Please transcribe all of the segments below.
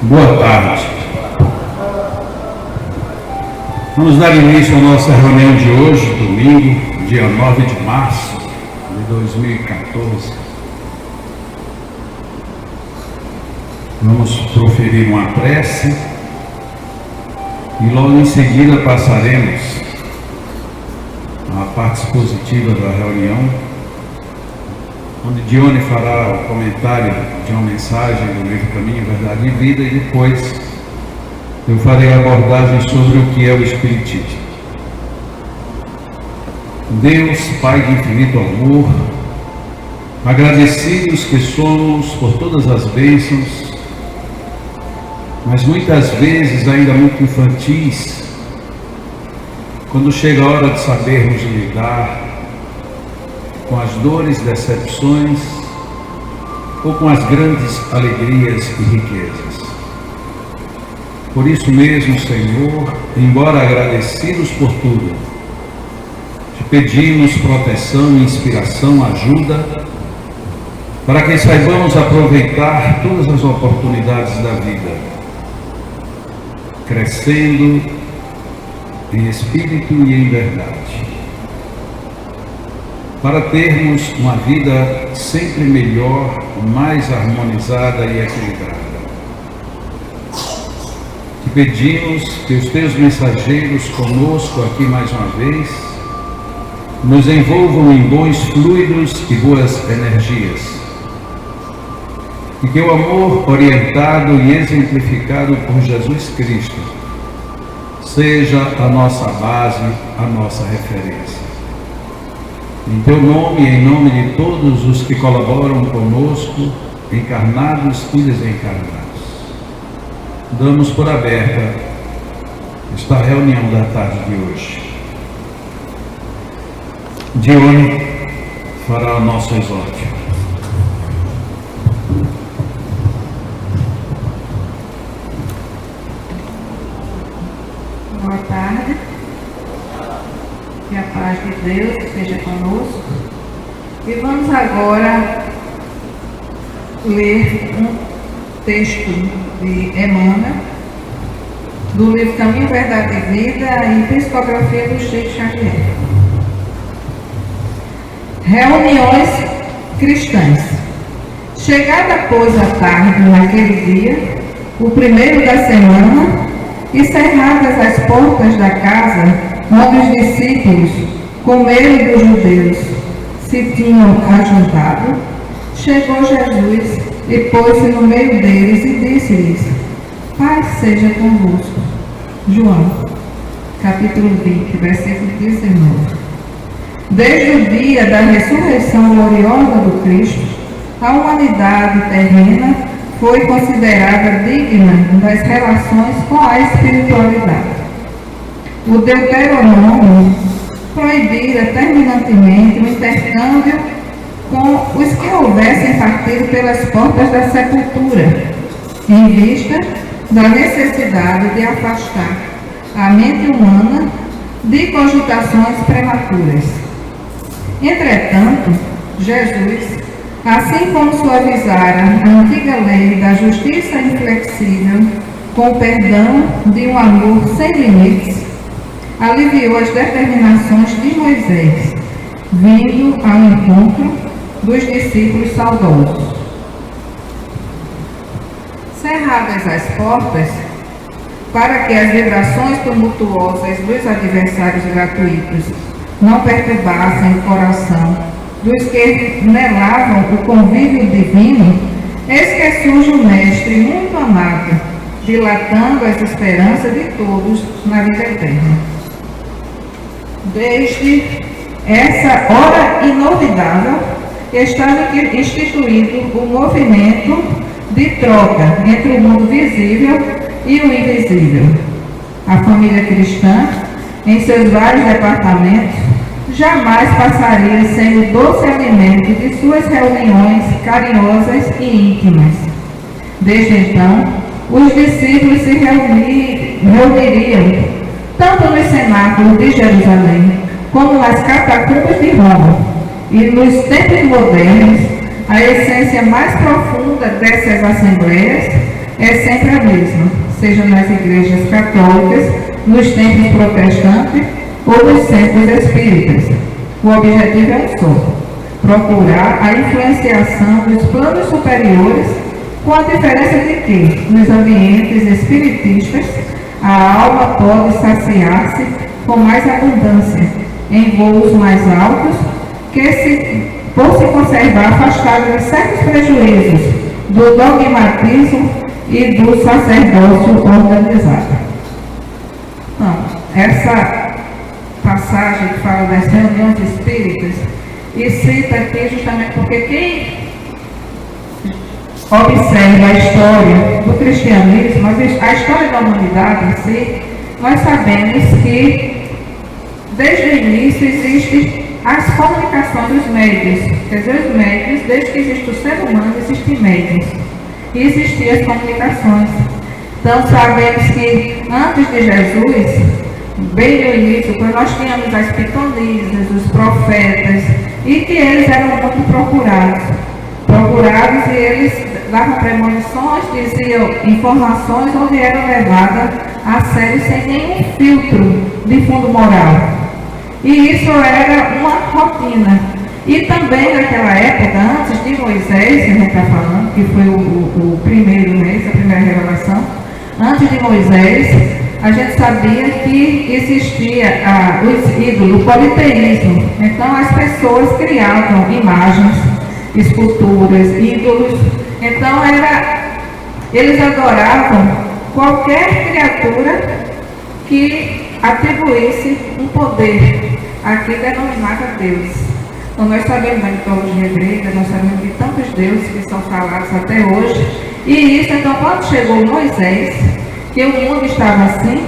Boa tarde. Vamos dar início à nossa reunião de hoje, domingo, dia 9 de março de 2014. Vamos proferir uma prece e logo em seguida passaremos à parte expositiva da reunião, onde Dione fará o comentário de uma mensagem do livro Caminho, Verdade e Vida, e depois eu farei a abordagem sobre o que é o Espiritismo. Deus, Pai de infinito amor, agradecidos que somos por todas as bênçãos, mas muitas vezes ainda muito infantis, quando chega a hora de sabermos lidar com as dores, decepções ou com as grandes alegrias e riquezas. Por isso mesmo, Senhor, embora agradecidos por tudo, te pedimos proteção, inspiração, ajuda, para que saibamos aproveitar todas as oportunidades da vida, crescendo em espírito e em verdade, para termos uma vida sempre melhor, mais harmonizada e equilibrada. Te pedimos que os teus mensageiros conosco aqui mais uma vez nos envolvam em bons fluidos e boas energias, e que o amor orientado e exemplificado por Jesus Cristo seja a nossa base, a nossa referência. Em teu nome e em nome de todos os que colaboram conosco, encarnados e desencarnados, damos por aberta esta reunião da tarde de hoje. Dione fará o nosso exórdio. Boa tarde, que a paz de Deus esteja conosco. E vamos agora ler um texto de Emmanuel, do livro Caminho, Verdade e Vida, e Psicografia do Chico Xavier. Reuniões cristãs. Chegada, pois, a tarde naquele dia, o primeiro da semana, e cerradas as portas da casa onde os discípulos, com medo dos judeus, se tinham ajuntado, chegou Jesus e pôs-se no meio deles e disse-lhes: Paz seja convosco. João, capítulo 20, versículo 19. Desde o dia da ressurreição gloriosa do Cristo, a humanidade terrena foi considerada digna das relações com a espiritualidade. O Deuteronômio proibira terminantemente o intercâmbio com os que houvessem partido pelas portas da sepultura, em vista da necessidade de afastar a mente humana de cogitações prematuras. Entretanto, Jesus, assim como suavizara a antiga lei da justiça inflexível com o perdão de um amor sem limites, aliviou as determinações de Moisés, vindo ao encontro dos discípulos saudosos. Cerradas as portas, para que as vibrações tumultuosas dos adversários gratuitos não perturbassem o coração dos que nelavam o convívio divino, eis que surge o Mestre muito amado, dilatando as esperanças de todos na vida eterna. Desde essa hora inovidável, estava instituído o movimento de troca entre o mundo visível e o invisível. A família cristã, em seus vários departamentos, jamais passaria sem o doce alimento de suas reuniões carinhosas e íntimas. Desde então, os discípulos se reuniriam tanto nos cenáculos de Jerusalém como nas catacumbas de Roma. E nos tempos modernos, a essência mais profunda dessas assembleias é sempre a mesma, seja nas igrejas católicas, nos templos protestantes ou nos centros espíritas. O objetivo é um só: procurar a influenciação dos planos superiores, com a diferença de que, nos ambientes espiritistas, a alma pode saciar-se com mais abundância, em voos mais altos, por se conservar afastada de certos prejuízos do dogmatismo e do sacerdócio organizado. Então, essa passagem que fala das reuniões espíritas, e cita aqui justamente porque quem observa a história do cristianismo, a história da humanidade em si, nós sabemos que desde o início existem as comunicações dos médios. Quer dizer, os médios, desde que existe o ser humano, existem médios. E existiam as comunicações. Então sabemos que antes de Jesus, bem no início, quando nós tínhamos as pitonisas, os profetas, e que eles eram muito procurados e eles davam premonições, diziam informações onde eram levadas a sério sem nenhum filtro de fundo moral. E isso era uma rotina. E também naquela época, antes de Moisés, que a gente está falando, que foi o primeiro mês, a primeira revelação, antes de Moisés, a gente sabia que existia os ídolos, o politeísmo. Então as pessoas criavam imagens, esculturas, ídolos. Então eles adoravam qualquer criatura que atribuísse um poder a que denominava Deus. Então nós sabemos da mitologia grega, nós sabemos de tantos deuses que são falados até hoje. E isso, então, quando chegou Moisés, que o mundo estava assim,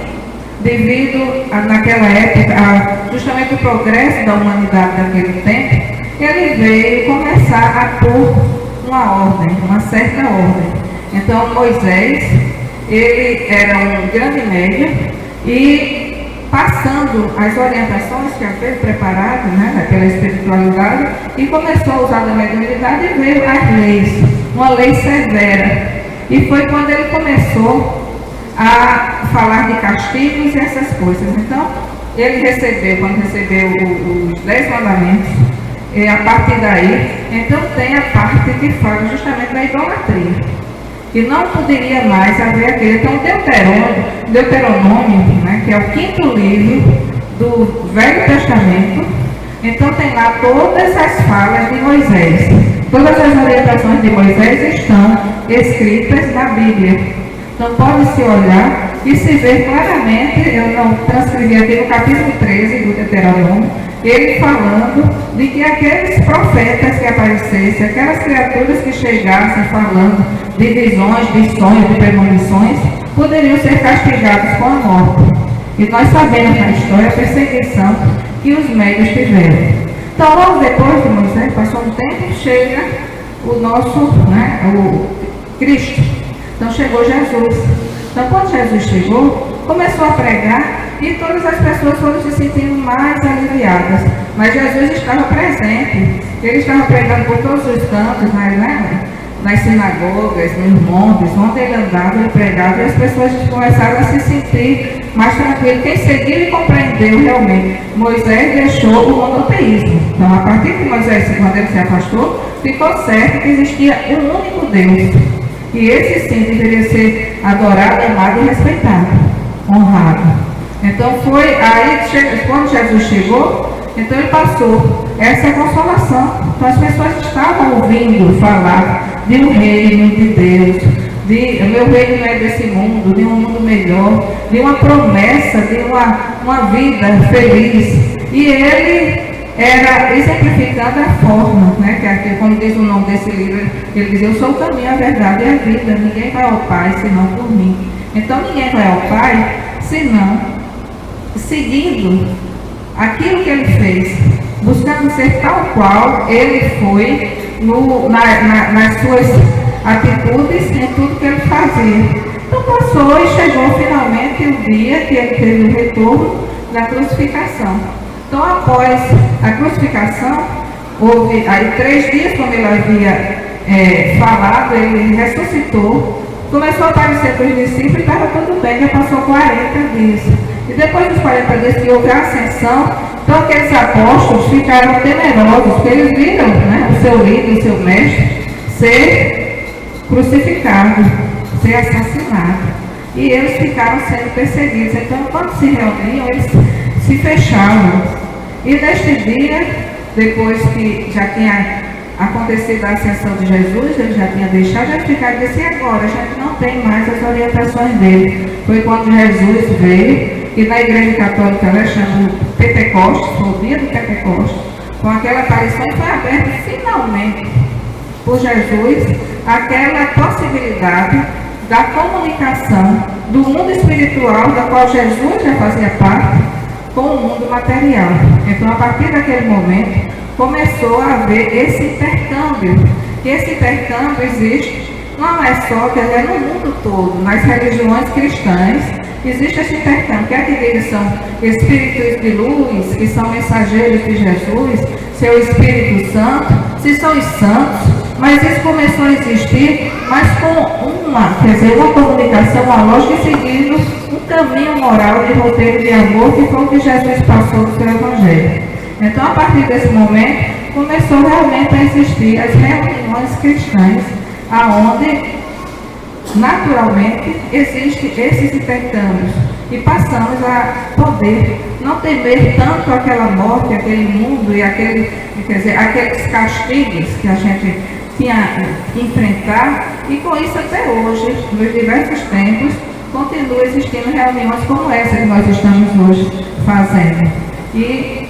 devido naquela época, justamente o progresso da humanidade daquele tempo, ele veio começar a pôr uma ordem, uma certa ordem. Então Moisés, ele era um grande médium e passando as orientações que havia preparado, daquela espiritualidade, e começou a usar da mediunidade e veio as leis, uma lei severa. E foi quando ele começou a falar de castigos e essas coisas. Então, ele recebeu, quando recebeu os 10 mandamentos, e a partir daí, então tem a parte que fala justamente da idolatria. E não poderia mais haver aquele. Então, Deuteronômio, que é o 5º livro do Velho Testamento, então tem lá todas as falas de Moisés. Todas as orientações de Moisés estão escritas na Bíblia. Então pode-se olhar e se ver claramente, eu não transcrevi aqui no capítulo 13 do Deuteronômio, ele falando de que aqueles profetas que aparecessem, aquelas criaturas que chegassem falando de visões, de sonhos, de premonições, poderiam ser castigados com a morte. E nós sabemos na história a perseguição que os médios tiveram. Então, logo depois de Moisés, passou um tempo, chega o nosso, o Cristo. Então, chegou Jesus. Então, quando Jesus chegou, começou a pregar e todas as pessoas foram se sentindo mais aliviadas. Mas Jesus estava presente. Ele estava pregando por todos os cantos, nas sinagogas, nos montes, onde ele andava, ele pregava, e as pessoas começaram a se sentir mais tranquilas. Quem seguiu e compreendeu realmente, Moisés deixou o monoteísmo. Então, a partir de Moisés, quando ele se afastou, ficou certo que existia um único Deus. E esse sim deveria ser adorado, amado e respeitado, honrado. Então foi aí, quando Jesus chegou, então ele passou essa consolação. Então as pessoas estavam ouvindo falar de um reino de Deus, o meu reino não é desse mundo, de um mundo melhor, de uma promessa, de uma vida feliz. E ele era exemplificando a forma, que aqui, como diz o nome desse livro, ele diz: eu sou o caminho, a verdade e a vida, ninguém vai ao Pai senão por mim. Então ninguém vai ao Pai senão seguindo aquilo que ele fez, buscando ser tal qual ele foi nas suas atitudes, em tudo que ele fazia. Então passou e chegou finalmente o dia que ele teve o retorno da crucificação. Então, após a crucificação, houve aí 3 dias, como ele havia falado, ele ressuscitou Começou a aparecer para os discípulos e estava tudo bem, já passou 40 dias. E depois dos 40 dias que houve a ascensão, então aqueles apóstolos ficaram temerosos, porque eles viram, né, o seu líder, o seu mestre, ser crucificado, ser assassinado. E eles ficaram sendo perseguidos. Então, quando se reuniam, eles se fechavam. E neste dia, depois que já tinha acontecido a ascensão de Jesus, ele já tinha deixado, já ficaram e disse, e agora? A gente não tem mais as orientações dele. Foi quando Jesus veio, e na Igreja Católica, né, chama Pentecostes, foi o dia do Pentecostes, com aquela aparição, foi aberta finalmente por Jesus aquela possibilidade da comunicação do mundo espiritual, da qual Jesus já fazia parte, com o mundo material. Então, a partir daquele momento, começou a haver esse intercâmbio. E esse intercâmbio existe, não é só, quer dizer, no mundo todo, nas religiões cristãs, existe esse intercâmbio. Quer dizer que são espíritos de luz, que são mensageiros de Jesus, seu Espírito Santo, se são os santos, mas isso começou a existir, mas com uma comunicação, uma lógica, seguindo um caminho moral de roteiro de amor, que foi o que Jesus passou no seu Evangelho. Então, a partir desse momento, começou realmente a existir as reuniões cristãs, aonde naturalmente existem esses intercâmbios e passamos a poder não temer tanto aquela morte, aquele mundo e aqueles castigos que a gente tinha que enfrentar, e com isso até hoje, nos diversos tempos, continua existindo reuniões como essa que nós estamos hoje fazendo. E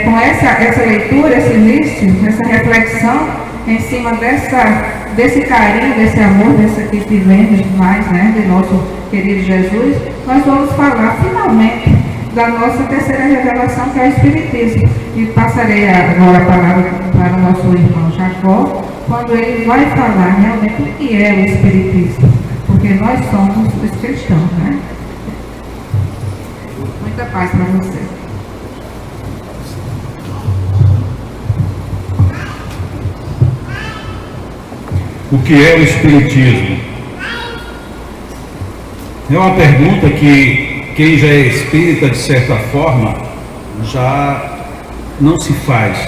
com essa leitura, esse início, essa reflexão em cima desse carinho, desse amor, desse que tivemos mais, né, de nosso querido Jesus, nós vamos falar finalmente da nossa terceira revelação, que é o Espiritismo. E passarei agora a palavra para o nosso irmão Jacó, quando ele vai falar realmente o que é o Espiritismo, porque nós somos os cristãos, né? Muita paz para você. O que é o Espiritismo? É uma pergunta que quem já é espírita, de certa forma, já não se faz.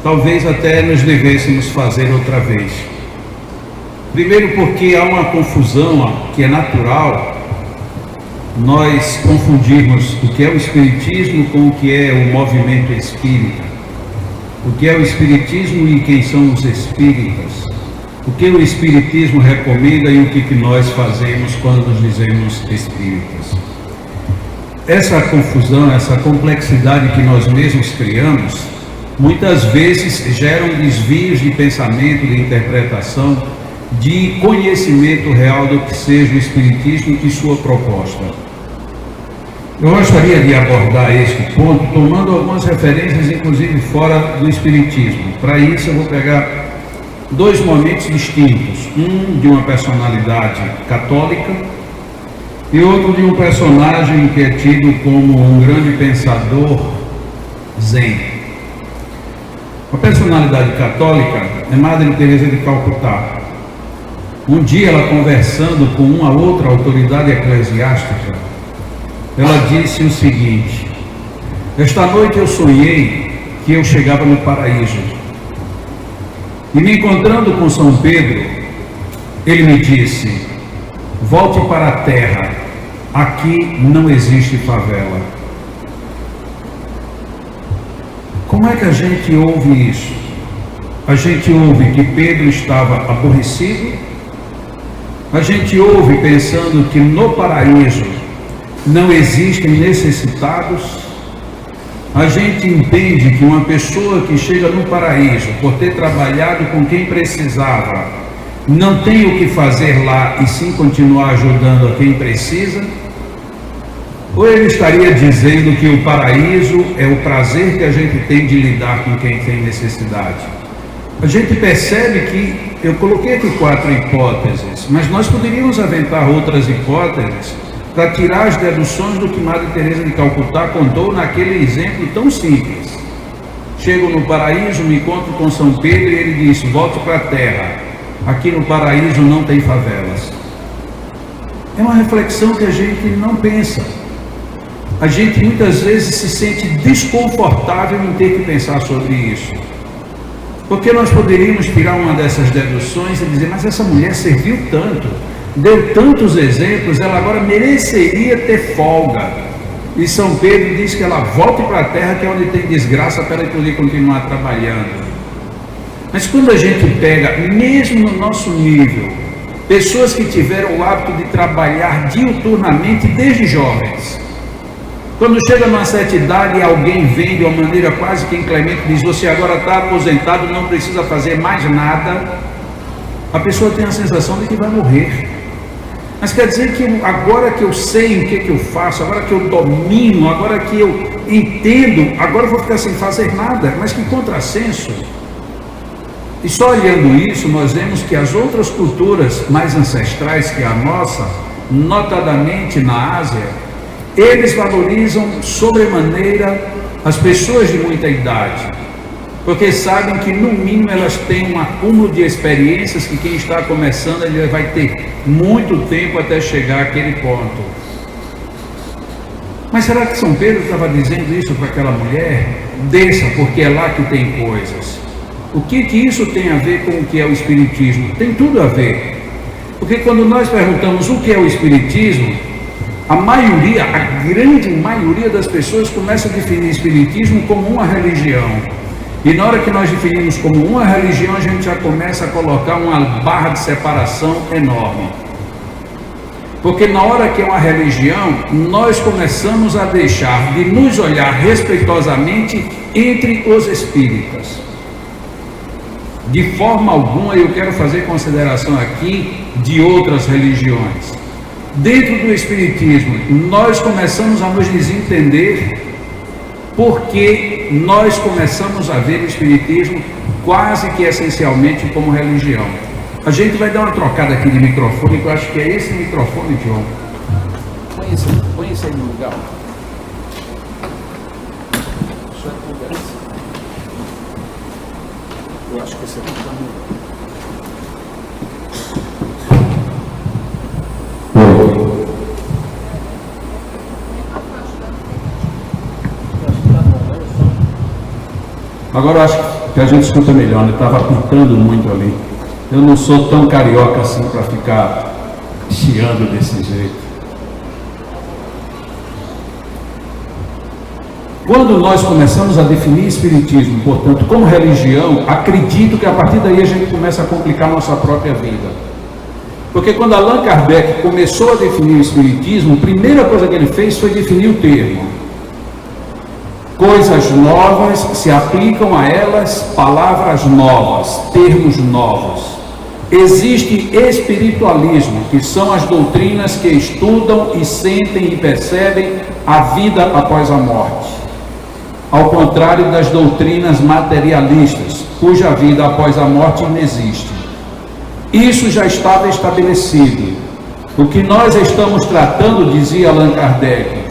Talvez até nos devêssemos fazer outra vez. Primeiro porque há uma confusão que é natural, nós confundirmos o que é o Espiritismo com o que é o movimento espírita. O que é o Espiritismo e quem são os espíritas. O que o Espiritismo recomenda e o que nós fazemos quando nos dizemos espíritas. Essa confusão, essa complexidade que nós mesmos criamos, muitas vezes geram desvios de pensamento, de interpretação, de conhecimento real do que seja o Espiritismo e sua proposta. Eu gostaria de abordar este ponto tomando algumas referências, inclusive fora do Espiritismo. Para isso eu vou pegar dois momentos distintos, um de uma personalidade católica e outro de um personagem que é tido como um grande pensador zen. A personalidade católica é Madre Teresa de Calcutá. Um dia ela, conversando com uma outra autoridade eclesiástica, ela disse o seguinte: esta noite eu sonhei que eu chegava no paraíso e, me encontrando com São Pedro, ele me disse: volte para a terra, aqui não existe favela. Como é que a gente ouve isso? A gente ouve que Pedro estava aborrecido, a gente ouve pensando que no paraíso não existem necessitados, a gente entende que uma pessoa que chega no paraíso por ter trabalhado com quem precisava, não tem o que fazer lá e sim continuar ajudando a quem precisa? Ou ele estaria dizendo que o paraíso é o prazer que a gente tem de lidar com quem tem necessidade? A gente percebe que, eu coloquei aqui 4 hipóteses, mas nós poderíamos aventar outras hipóteses para tirar as deduções do que Madre Teresa de Calcutá contou naquele exemplo tão simples. Chego no paraíso, me encontro com São Pedro e ele diz: volte para a terra, aqui no paraíso não tem favelas. É uma reflexão que a gente não pensa. A gente muitas vezes se sente desconfortável em ter que pensar sobre isso. Porque nós poderíamos tirar uma dessas deduções e dizer, mas essa mulher serviu tanto, deu tantos exemplos, ela agora mereceria ter folga. E São Pedro diz que ela volte para a terra, que é onde tem desgraça, para ela poder continuar trabalhando. Mas quando a gente pega, mesmo no nosso nível, pessoas que tiveram o hábito de trabalhar diuturnamente desde jovens, quando chega numa certa idade e alguém vem de uma maneira quase que inclemente, diz, você agora está aposentado, não precisa fazer mais nada, a pessoa tem a sensação de que vai morrer. Mas quer dizer que agora que eu sei o que eu faço, agora que eu domino, agora que eu entendo, agora eu vou ficar sem fazer nada. Mas que contrassenso! E só olhando isso, nós vemos que as outras culturas mais ancestrais que a nossa, notadamente na Ásia, eles valorizam sobremaneira as pessoas de muita idade, porque sabem que no mínimo elas têm um acúmulo de experiências que quem está começando ele vai ter muito tempo até chegar àquele ponto. Mas será que São Pedro estava dizendo isso para aquela mulher? Desça, porque é lá que tem coisas. O que isso tem a ver com o que é o Espiritismo? Tem tudo a ver. Porque quando nós perguntamos o que é o Espiritismo, a maioria, a grande maioria das pessoas começa a definir o Espiritismo como uma religião. E na hora que nós definimos como uma religião, a gente já começa a colocar uma barra de separação enorme. Porque na hora que é uma religião, nós começamos a deixar de nos olhar respeitosamente entre os espíritas. De forma alguma eu quero fazer consideração aqui de outras religiões. Dentro do Espiritismo, nós começamos a nos desentender porque nós começamos a ver o Espiritismo quase que essencialmente como religião. A gente vai dar uma trocada aqui de microfone, que eu acho que é esse microfone, João. Põe esse aí no lugar. Só conversa. Eu acho que esse aqui está melhor. Agora eu acho que a gente escuta melhor, né? Estava pintando muito ali. Eu não sou tão carioca assim para ficar chiando desse jeito. Quando nós começamos a definir Espiritismo, portanto, como religião, acredito que a partir daí a gente começa a complicar a nossa própria vida. Porque quando Allan Kardec começou a definir o Espiritismo, a primeira coisa que ele fez foi definir o termo. Coisas novas se aplicam a elas, palavras novas, termos novos. Existe espiritualismo, que são as doutrinas que estudam e sentem e percebem a vida após a morte. Ao contrário das doutrinas materialistas, cuja vida após a morte não existe. Isso já estava estabelecido. O que nós estamos tratando, dizia Allan Kardec,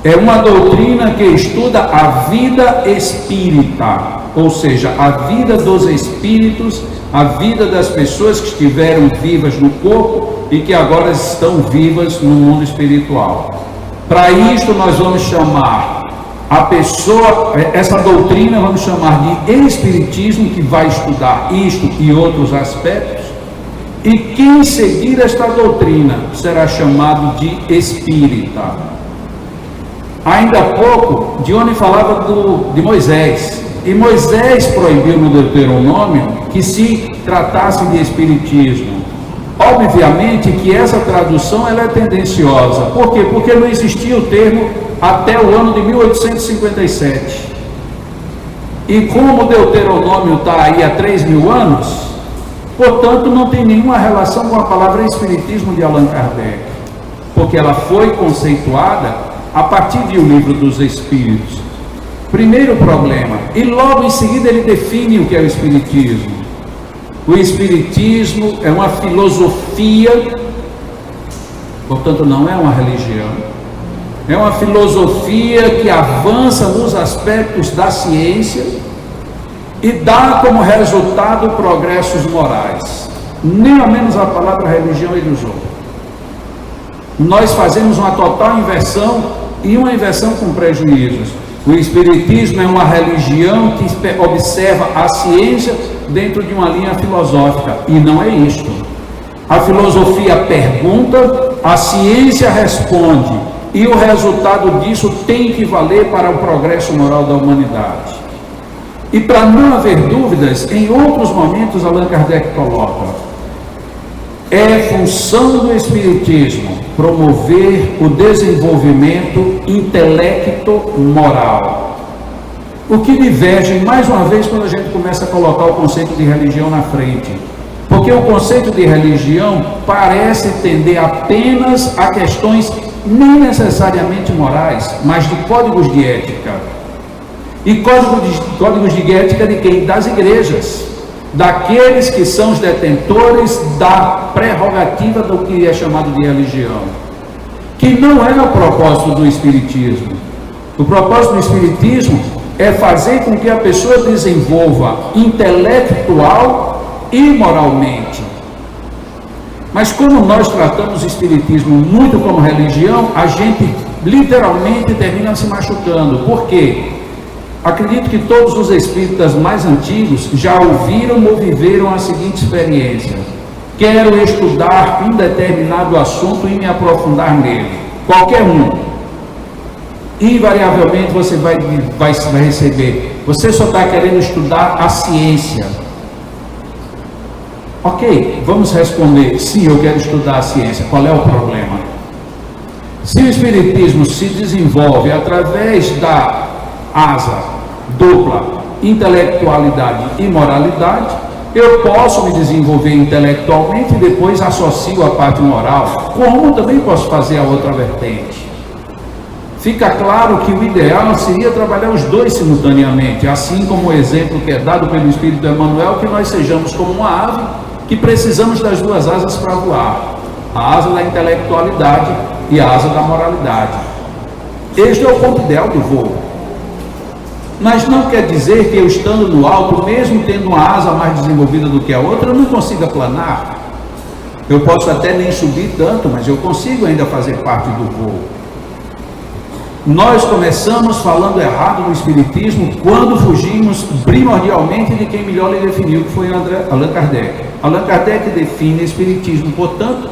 é uma doutrina que estuda a vida espírita, ou seja, a vida dos espíritos, a vida das pessoas que estiveram vivas no corpo e que agora estão vivas no mundo espiritual. Para isto nós vamos chamar a pessoa, essa doutrina vamos chamar de espiritismo, que vai estudar isto e outros aspectos, e quem seguir esta doutrina será chamado de espírita. Ainda há pouco, Dione falava de Moisés, e Moisés proibiu no Deuteronômio que se tratasse de espiritismo. Obviamente que essa tradução ela é tendenciosa. Por quê? Porque não existia o termo até o ano de 1857. E como o Deuteronômio está aí há 3.000 anos, portanto não tem nenhuma relação com a palavra espiritismo de Allan Kardec, porque ela foi conceituada a partir de O Livro dos Espíritos. Primeiro problema, e logo em seguida ele define o que é o Espiritismo. O Espiritismo é uma filosofia, portanto não é uma religião, é uma filosofia que avança nos aspectos da ciência e dá como resultado progressos morais. Nem ao menos a palavra religião ele usou. Nós fazemos uma total inversão, e uma inversão com prejuízos. O Espiritismo é uma religião que observa a ciência dentro de uma linha filosófica, e não é isto. A filosofia pergunta, a ciência responde, e o resultado disso tem que valer para o progresso moral da humanidade. E para não haver dúvidas, em outros momentos Allan Kardec coloca: é função do Espiritismo promover o desenvolvimento intelecto-moral. O que diverge, mais uma vez, quando a gente começa a colocar o conceito de religião na frente. Porque o conceito de religião parece tender apenas a questões nem necessariamente morais, mas de códigos de ética. E códigos de ética de quem? Das igrejas. Daqueles que são os detentores da prerrogativa do que é chamado de religião, que não é o propósito do Espiritismo. O propósito do Espiritismo é fazer com que a pessoa desenvolva intelectual e moralmente. Mas como nós tratamos o Espiritismo muito como religião, a gente literalmente termina se machucando. Por quê? Acredito que todos os espíritas mais antigos já ouviram ou viveram a seguinte experiência: quero estudar um determinado assunto e me aprofundar nele, qualquer um. Invariavelmente você vai receber: você só está querendo estudar a ciência. Ok, vamos responder: sim, eu quero estudar a ciência. Qual é o problema? Se o Espiritismo se desenvolve através da asa dupla, intelectualidade e moralidade, eu posso me desenvolver intelectualmente e depois associo a parte moral, como também posso fazer a outra vertente. Fica claro que o ideal seria trabalhar os dois simultaneamente, assim como o exemplo que é dado pelo Espírito Emmanuel, que nós sejamos como uma ave, que precisamos das duas asas para voar, a asa da intelectualidade e a asa da moralidade. Este é o ponto ideal do voo. Mas não quer dizer que eu estando no alto, mesmo tendo uma asa mais desenvolvida do que a outra, eu não consiga planar. Eu posso até nem subir tanto, mas eu consigo ainda fazer parte do voo. Nós começamos falando errado no Espiritismo quando fugimos primordialmente de quem melhor lhe definiu, que foi Allan Kardec. Allan Kardec define o Espiritismo, portanto,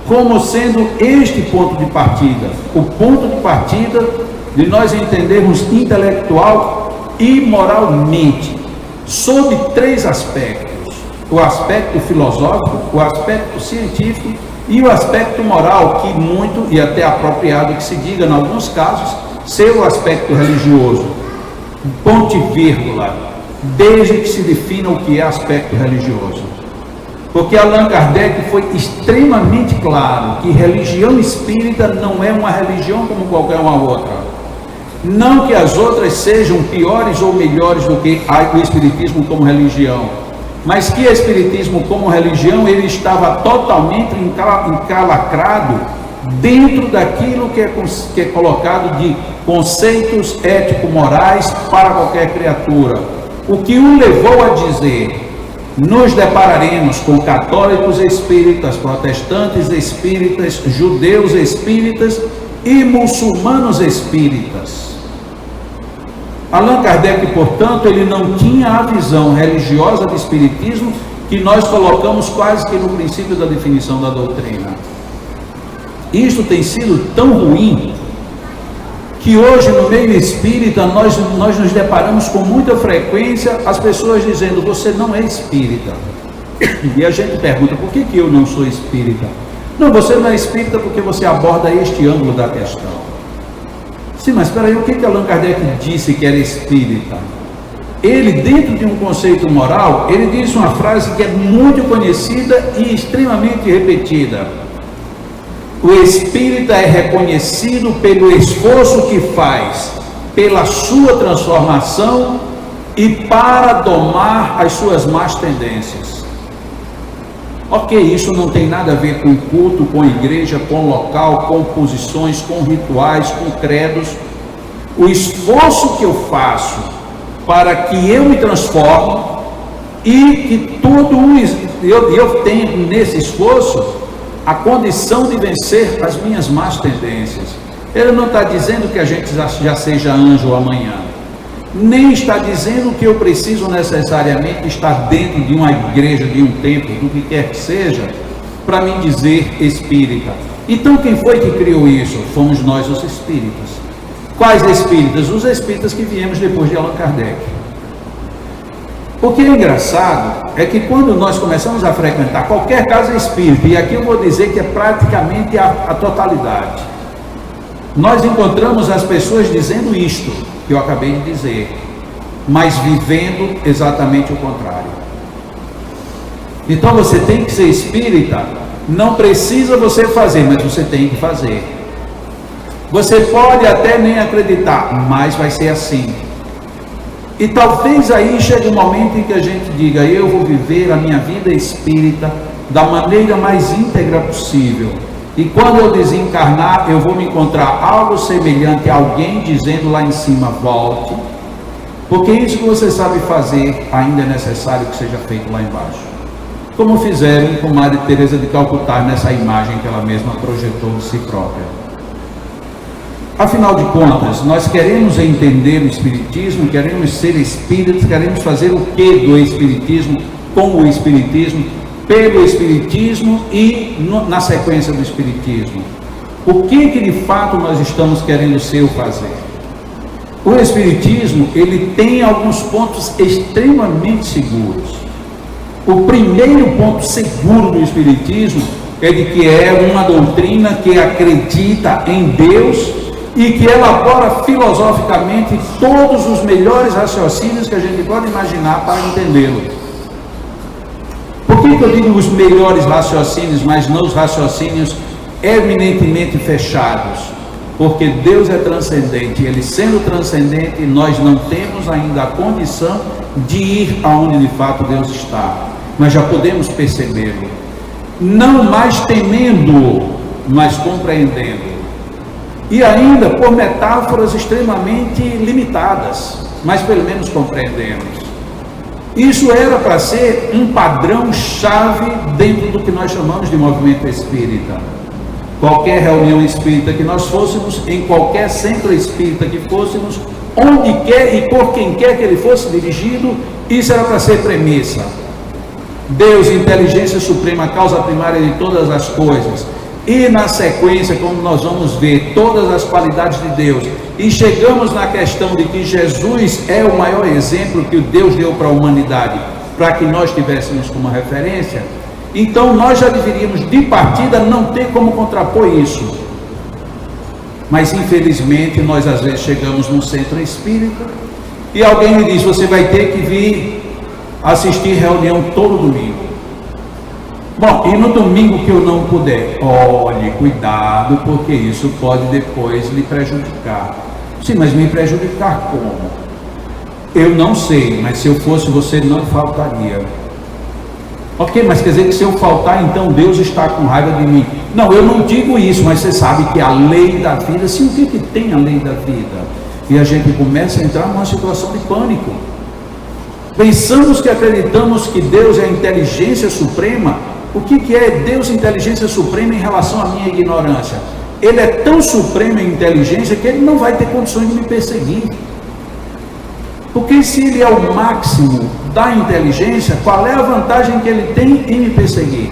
como sendo este ponto de partida, o ponto de partida de nós entendermos intelectual e moralmente, sob três aspectos: o aspecto filosófico, o aspecto científico e o aspecto moral, que muito e até apropriado que se diga em alguns casos ser o aspecto religioso. Ponto e vírgula, desde que se defina o que é aspecto religioso. Porque Allan Kardec foi extremamente claro que religião espírita não é uma religião como qualquer uma outra. Não que as outras sejam piores ou melhores do que o Espiritismo como religião, mas que o Espiritismo como religião ele estava totalmente encalacrado dentro daquilo que é colocado de conceitos ético-morais para qualquer criatura. O que o levou a dizer: nos depararemos com católicos espíritas, protestantes espíritas, judeus espíritas e muçulmanos espíritas. Allan Kardec, portanto, ele não tinha a visão religiosa do Espiritismo que nós colocamos quase que no princípio da definição da doutrina. Isto tem sido tão ruim que hoje no meio espírita nós nos deparamos com muita frequência as pessoas dizendo: você não é espírita. E a gente pergunta: por que eu não sou espírita? Não, você não é espírita porque você aborda este ângulo da questão. Sim, mas espera aí, o que Allan Kardec disse que era espírita? Ele, dentro de um conceito moral, ele disse uma frase que é muito conhecida e extremamente repetida: o espírita é reconhecido pelo esforço que faz, pela sua transformação e para domar as suas más tendências. Ok, isso não tem nada a ver com culto, com igreja, com local, com posições, com rituais, com credos. O esforço que eu faço para que eu me transforme e que eu tenho nesse esforço a condição de vencer as minhas más tendências. Ele não está dizendo que a gente já seja anjo amanhã, nem está dizendo que eu preciso necessariamente estar dentro de uma igreja, de um templo, do que quer que seja, para me dizer espírita. Então quem foi que criou isso? Fomos nós, os espíritas. Quais espíritas? Os espíritas que viemos depois de Allan Kardec. O que é engraçado é que quando nós começamos a frequentar qualquer casa espírita, e aqui eu vou dizer que é praticamente a totalidade, nós encontramos as pessoas dizendo isto que eu acabei de dizer, mas vivendo exatamente o contrário. Então você tem que ser espírita, não precisa você fazer, mas você tem que fazer. Você pode até nem acreditar, mas vai ser assim. E talvez aí chegue um momento em que a gente diga, eu vou viver a minha vida espírita da maneira mais íntegra possível. E quando eu desencarnar, eu vou me encontrar algo semelhante a alguém dizendo lá em cima, volte. Porque isso que você sabe fazer, ainda é necessário que seja feito lá embaixo. Como fizeram com Madre Teresa de Calcutá nessa imagem que ela mesma projetou de si própria. Afinal de contas, nós queremos entender o Espiritismo, queremos ser espíritas, queremos fazer o que do Espiritismo, com o Espiritismo, pelo Espiritismo e na sequência do Espiritismo. O que de fato nós estamos querendo ser ou fazer? O Espiritismo, ele tem alguns pontos extremamente seguros. O primeiro ponto seguro do Espiritismo é de que é uma doutrina que acredita em Deus e que elabora filosoficamente todos os melhores raciocínios que a gente pode imaginar para entendê-lo. Por que eu digo os melhores raciocínios, mas não os raciocínios eminentemente fechados? Porque Deus é transcendente, Ele sendo transcendente, nós não temos ainda a condição de ir aonde de fato Deus está, mas já podemos percebê-lo, não mais temendo, mas compreendendo. E ainda por metáforas extremamente limitadas, mas pelo menos compreendemos. Isso era para ser um padrão-chave dentro do que nós chamamos de movimento espírita. Qualquer reunião espírita que nós fôssemos, em qualquer centro espírita que fôssemos, onde quer e por quem quer que ele fosse dirigido, isso era para ser premissa. Deus, inteligência suprema, causa primária de todas as coisas. E na sequência, como nós vamos ver, todas as qualidades de Deus. E chegamos na questão de que Jesus é o maior exemplo que Deus deu para a humanidade, para que nós tivéssemos como referência. Então nós já deveríamos, de partida, não ter como contrapor isso. Mas infelizmente, nós às vezes chegamos num centro espírita e alguém me diz, você vai ter que vir assistir reunião todo domingo. Bom, e no domingo que eu não puder, olhe, cuidado, porque isso pode depois lhe prejudicar. Sim, mas me prejudicar como? Eu não sei, mas se eu fosse você, não faltaria. Ok, mas quer dizer que se eu faltar, então Deus está com raiva de mim. Não, eu não digo isso, mas você sabe que a lei da vida, sim, o que tem a lei da vida? E a gente começa a entrar numa situação de pânico. Pensamos que acreditamos que Deus é a inteligência suprema. O que é Deus inteligência suprema em relação à minha ignorância? Ele é tão supremo em inteligência que ele não vai ter condições de me perseguir. Porque se ele é o máximo da inteligência, qual é a vantagem que ele tem em me perseguir?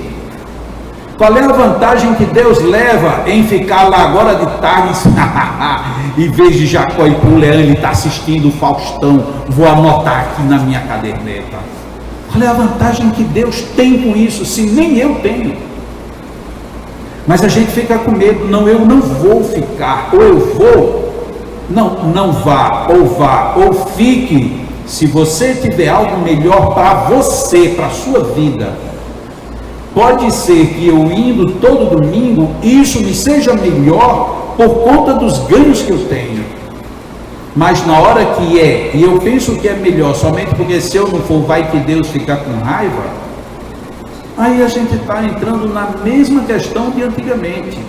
Qual é a vantagem que Deus leva em ficar lá agora de tarde, em vez de Jacó e Puleão, ele está assistindo o Faustão, vou anotar aqui na minha caderneta. Qual é a vantagem que Deus tem com isso, se nem eu tenho? Mas a gente fica com medo, não, eu não vou ficar, ou eu vou, não vá, ou fique, se você tiver algo melhor para você, para a sua vida. Pode ser que eu indo todo domingo, isso me seja melhor por conta dos ganhos que eu tenho. Mas na hora que é, e eu penso que é melhor, somente porque se eu não for, vai que Deus ficar com raiva, aí a gente está entrando na mesma questão de antigamente.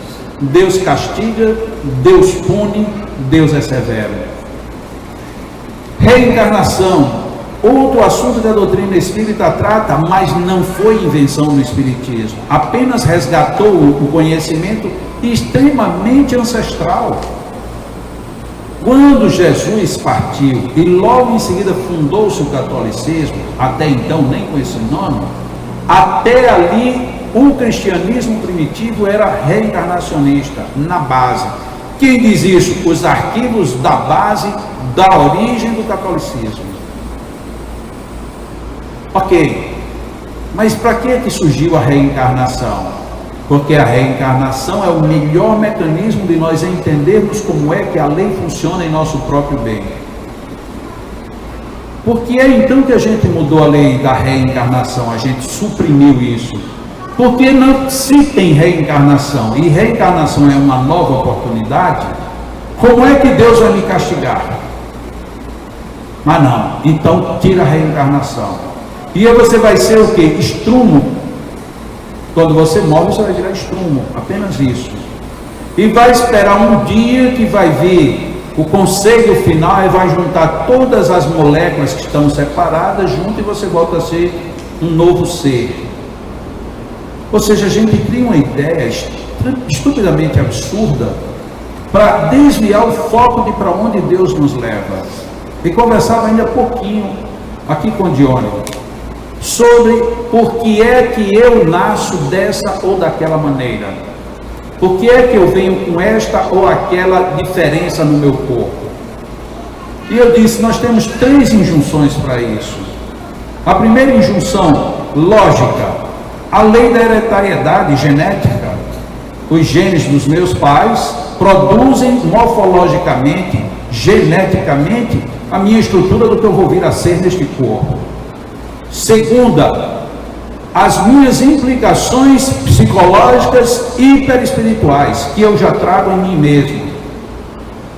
Deus castiga, Deus pune, Deus é severo. Reencarnação. Outro assunto que a doutrina espírita trata, mas não foi invenção do espiritismo, apenas resgatou o conhecimento extremamente ancestral. Quando Jesus partiu e logo em seguida fundou-se o catolicismo, até então nem com esse nome, até ali o cristianismo primitivo era reencarnacionista, na base. Quem diz isso? Os arquivos da base da origem do catolicismo. Ok, mas para que surgiu a reencarnação? Porque a reencarnação é o melhor mecanismo de nós entendermos como é que a lei funciona em nosso próprio bem. Por que é então que a gente mudou a lei da reencarnação? A gente suprimiu isso. Porque não se tem reencarnação, e reencarnação é uma nova oportunidade, como é que Deus vai me castigar? Mas não, então tira a reencarnação. E aí você vai ser o quê? Estrumo. Quando você morre, você vai virar estrumo, apenas isso. E vai esperar um dia que vai vir o conselho final e vai juntar todas as moléculas que estão separadas junto e você volta a ser um novo ser. Ou seja, a gente cria uma ideia estupidamente absurda para desviar o foco de para onde Deus nos leva. E conversava ainda há pouquinho aqui com o Diônigo sobre por que é que eu nasço dessa ou daquela maneira. Por que é que eu venho com esta ou aquela diferença no meu corpo? E eu disse, nós temos 3 injunções para isso. A primeira injunção, lógica, a lei da hereditariedade genética. Os genes dos meus pais produzem morfologicamente, geneticamente, a minha estrutura do que eu vou vir a ser neste corpo. Segunda, as minhas implicações psicológicas e hiperespirituais, que eu já trago em mim mesmo,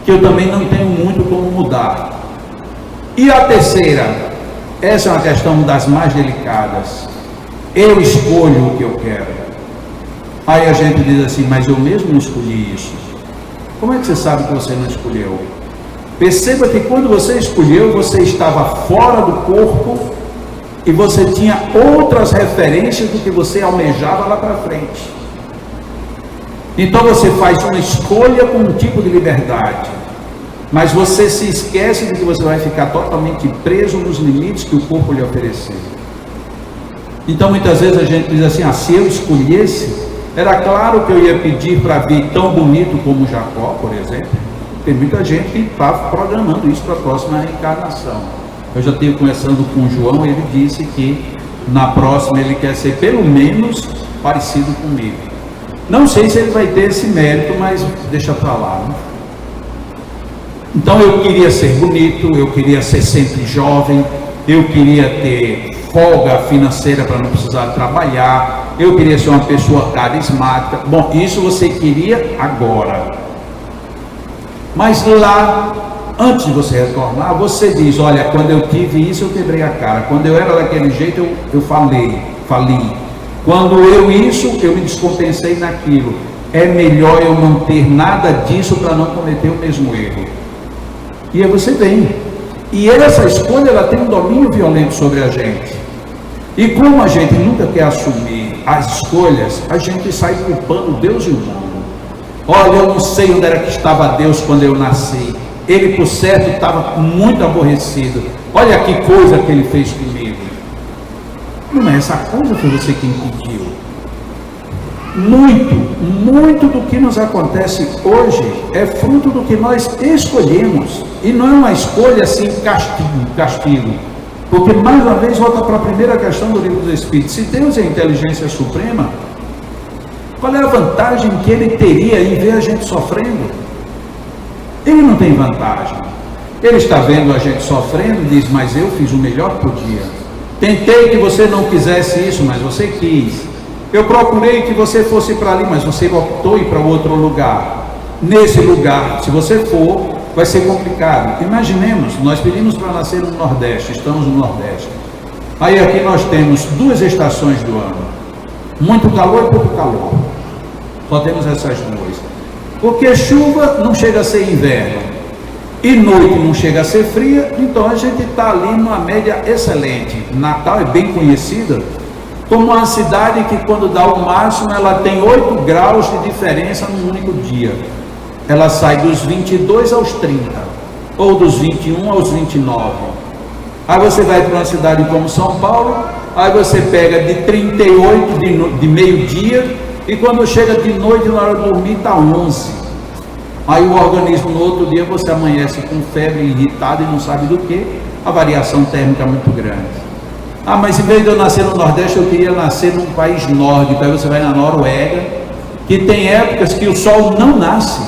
que eu também não tenho muito como mudar. E a terceira, essa é uma questão das mais delicadas, eu escolho o que eu quero. Aí a gente diz assim, mas eu mesmo não escolhi isso. Como é que você sabe que você não escolheu? Perceba que quando você escolheu, você estava fora do corpo e você tinha outras referências do que você almejava lá para frente. Então você faz uma escolha com um tipo de liberdade, mas você se esquece de que você vai ficar totalmente preso nos limites que o corpo lhe ofereceu. Então muitas vezes a gente diz assim, se eu escolhesse, era claro que eu ia pedir para vir tão bonito como Jacó, por exemplo. Tem muita gente que está programando isso para a próxima reencarnação. Eu já estive conversando com o João, ele disse que na próxima ele quer ser pelo menos parecido comigo. Não sei se ele vai ter esse mérito, mas deixa para lá, né? Então eu queria ser bonito, eu queria ser sempre jovem, eu queria ter folga financeira para não precisar trabalhar, eu queria ser uma pessoa carismática. Bom, isso você queria agora. Mas lá, antes de você retornar, você diz, olha, quando eu tive isso eu quebrei a cara, quando eu era daquele jeito eu fali. Quando eu me descompensei naquilo. É melhor eu não ter nada disso para não cometer o mesmo erro. E aí você vem. E essa escolha, ela tem um domínio violento sobre a gente. E como a gente nunca quer assumir as escolhas, a gente sai culpando Deus e o mundo. Olha, eu não sei onde era que estava Deus quando eu nasci. Ele, por certo, estava muito aborrecido. Olha que coisa que ele fez comigo. Não é essa coisa que você quem pediu. Muito do que nos acontece hoje é fruto do que nós escolhemos. E não é uma escolha assim, castigo. Porque, mais uma vez, volta para a primeira questão do livro dos Espíritos. Se Deus é a inteligência suprema, qual é a vantagem que ele teria em ver a gente sofrendo? Ele não tem vantagem. Ele está vendo a gente sofrendo e diz, mas eu fiz o melhor que podia. Tentei que você não quisesse isso, mas você quis. Eu procurei que você fosse para ali, mas você optou ir para outro lugar. Nesse lugar, se você for, vai ser complicado. Imaginemos, nós pedimos para nascer no Nordeste, estamos no Nordeste. Aí aqui nós temos 2 estações do ano. Muito calor e pouco calor. Só temos essas 2. Porque chuva não chega a ser inverno. e noite não chega a ser fria, então a gente está ali numa média excelente. Natal é bem conhecida como uma cidade que, quando dá o máximo, ela tem 8 graus de diferença num único dia. Ela sai dos 22 aos 30, ou dos 21 aos 29. Aí você vai para uma cidade como São Paulo, aí você pega de 38 de meio-dia, e quando chega de noite, na hora de dormir, está 11. Aí o organismo, no outro dia, você amanhece com febre, irritado e não sabe do que. A variação térmica é muito grande. Ah, mas em vez de eu nascer no Nordeste, eu queria nascer num país nórdico. Aí você vai na Noruega, que tem épocas que o sol não nasce.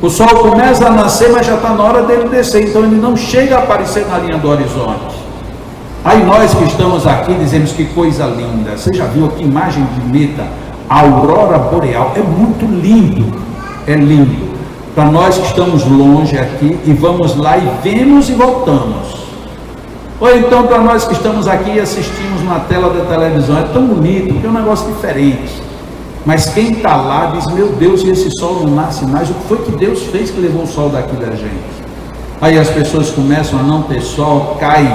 O sol começa a nascer, mas já está na hora dele descer, então ele não chega a aparecer na linha do horizonte. Aí nós que estamos aqui dizemos que coisa linda. Você já viu que imagem bonita? A aurora boreal é muito lindo. É lindo. Para nós que estamos longe aqui e vamos lá e vemos e voltamos. Ou então para nós que estamos aqui e assistimos na tela da televisão, é tão bonito, porque é um negócio diferente. Mas quem está lá diz, meu Deus, e esse sol não nasce mais, o que foi que Deus fez que levou o sol daqui da gente? Aí as pessoas começam a não ter sol, caem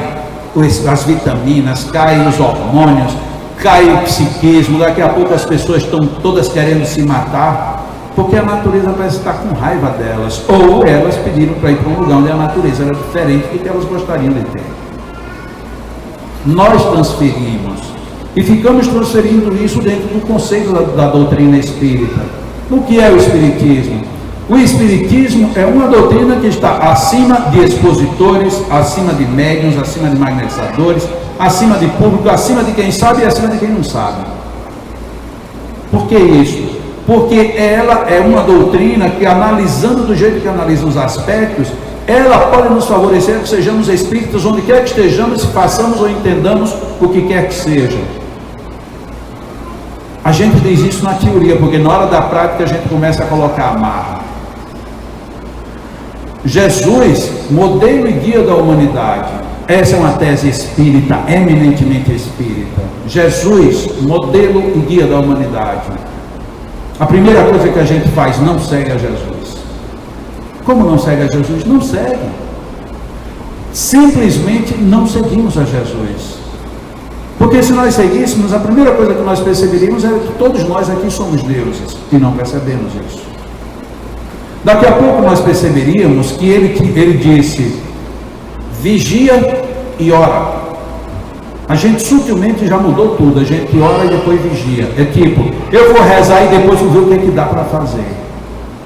as vitaminas, caem os hormônios, cai o psiquismo, daqui a pouco as pessoas estão todas querendo se matar, porque a natureza parece estar com raiva delas, ou elas pediram para ir para um lugar onde a natureza era diferente do que elas gostariam de ter. Nós transferimos e ficamos transferindo isso dentro do conceito da doutrina espírita. O que é o espiritismo? O espiritismo é uma doutrina que está acima de expositores, acima de médiuns, acima de magnetizadores, acima de público, acima de quem sabe e acima de quem não sabe. Por que isso? Porque ela é uma doutrina que, analisando do jeito que analisa os aspectos, ela pode nos favorecer que sejamos espíritas onde quer que estejamos, façamos ou entendamos o que quer que seja. A gente diz isso na teoria, porque na hora da prática a gente começa a colocar amarra. Jesus, modelo e guia da humanidade. Essa é uma tese espírita, eminentemente espírita. Jesus, modelo e guia da humanidade. A primeira coisa que a gente faz, não segue a Jesus. Como não segue a Jesus? Não segue. Simplesmente não seguimos a Jesus. Porque se nós seguíssemos, a primeira coisa que nós perceberíamos era que todos nós aqui somos deuses, e não percebemos isso. Daqui a pouco nós perceberíamos que ele disse, vigia e ora. A gente sutilmente já mudou tudo, a gente ora e depois vigia. É tipo, eu vou rezar e depois vou ver o que é que dá para fazer.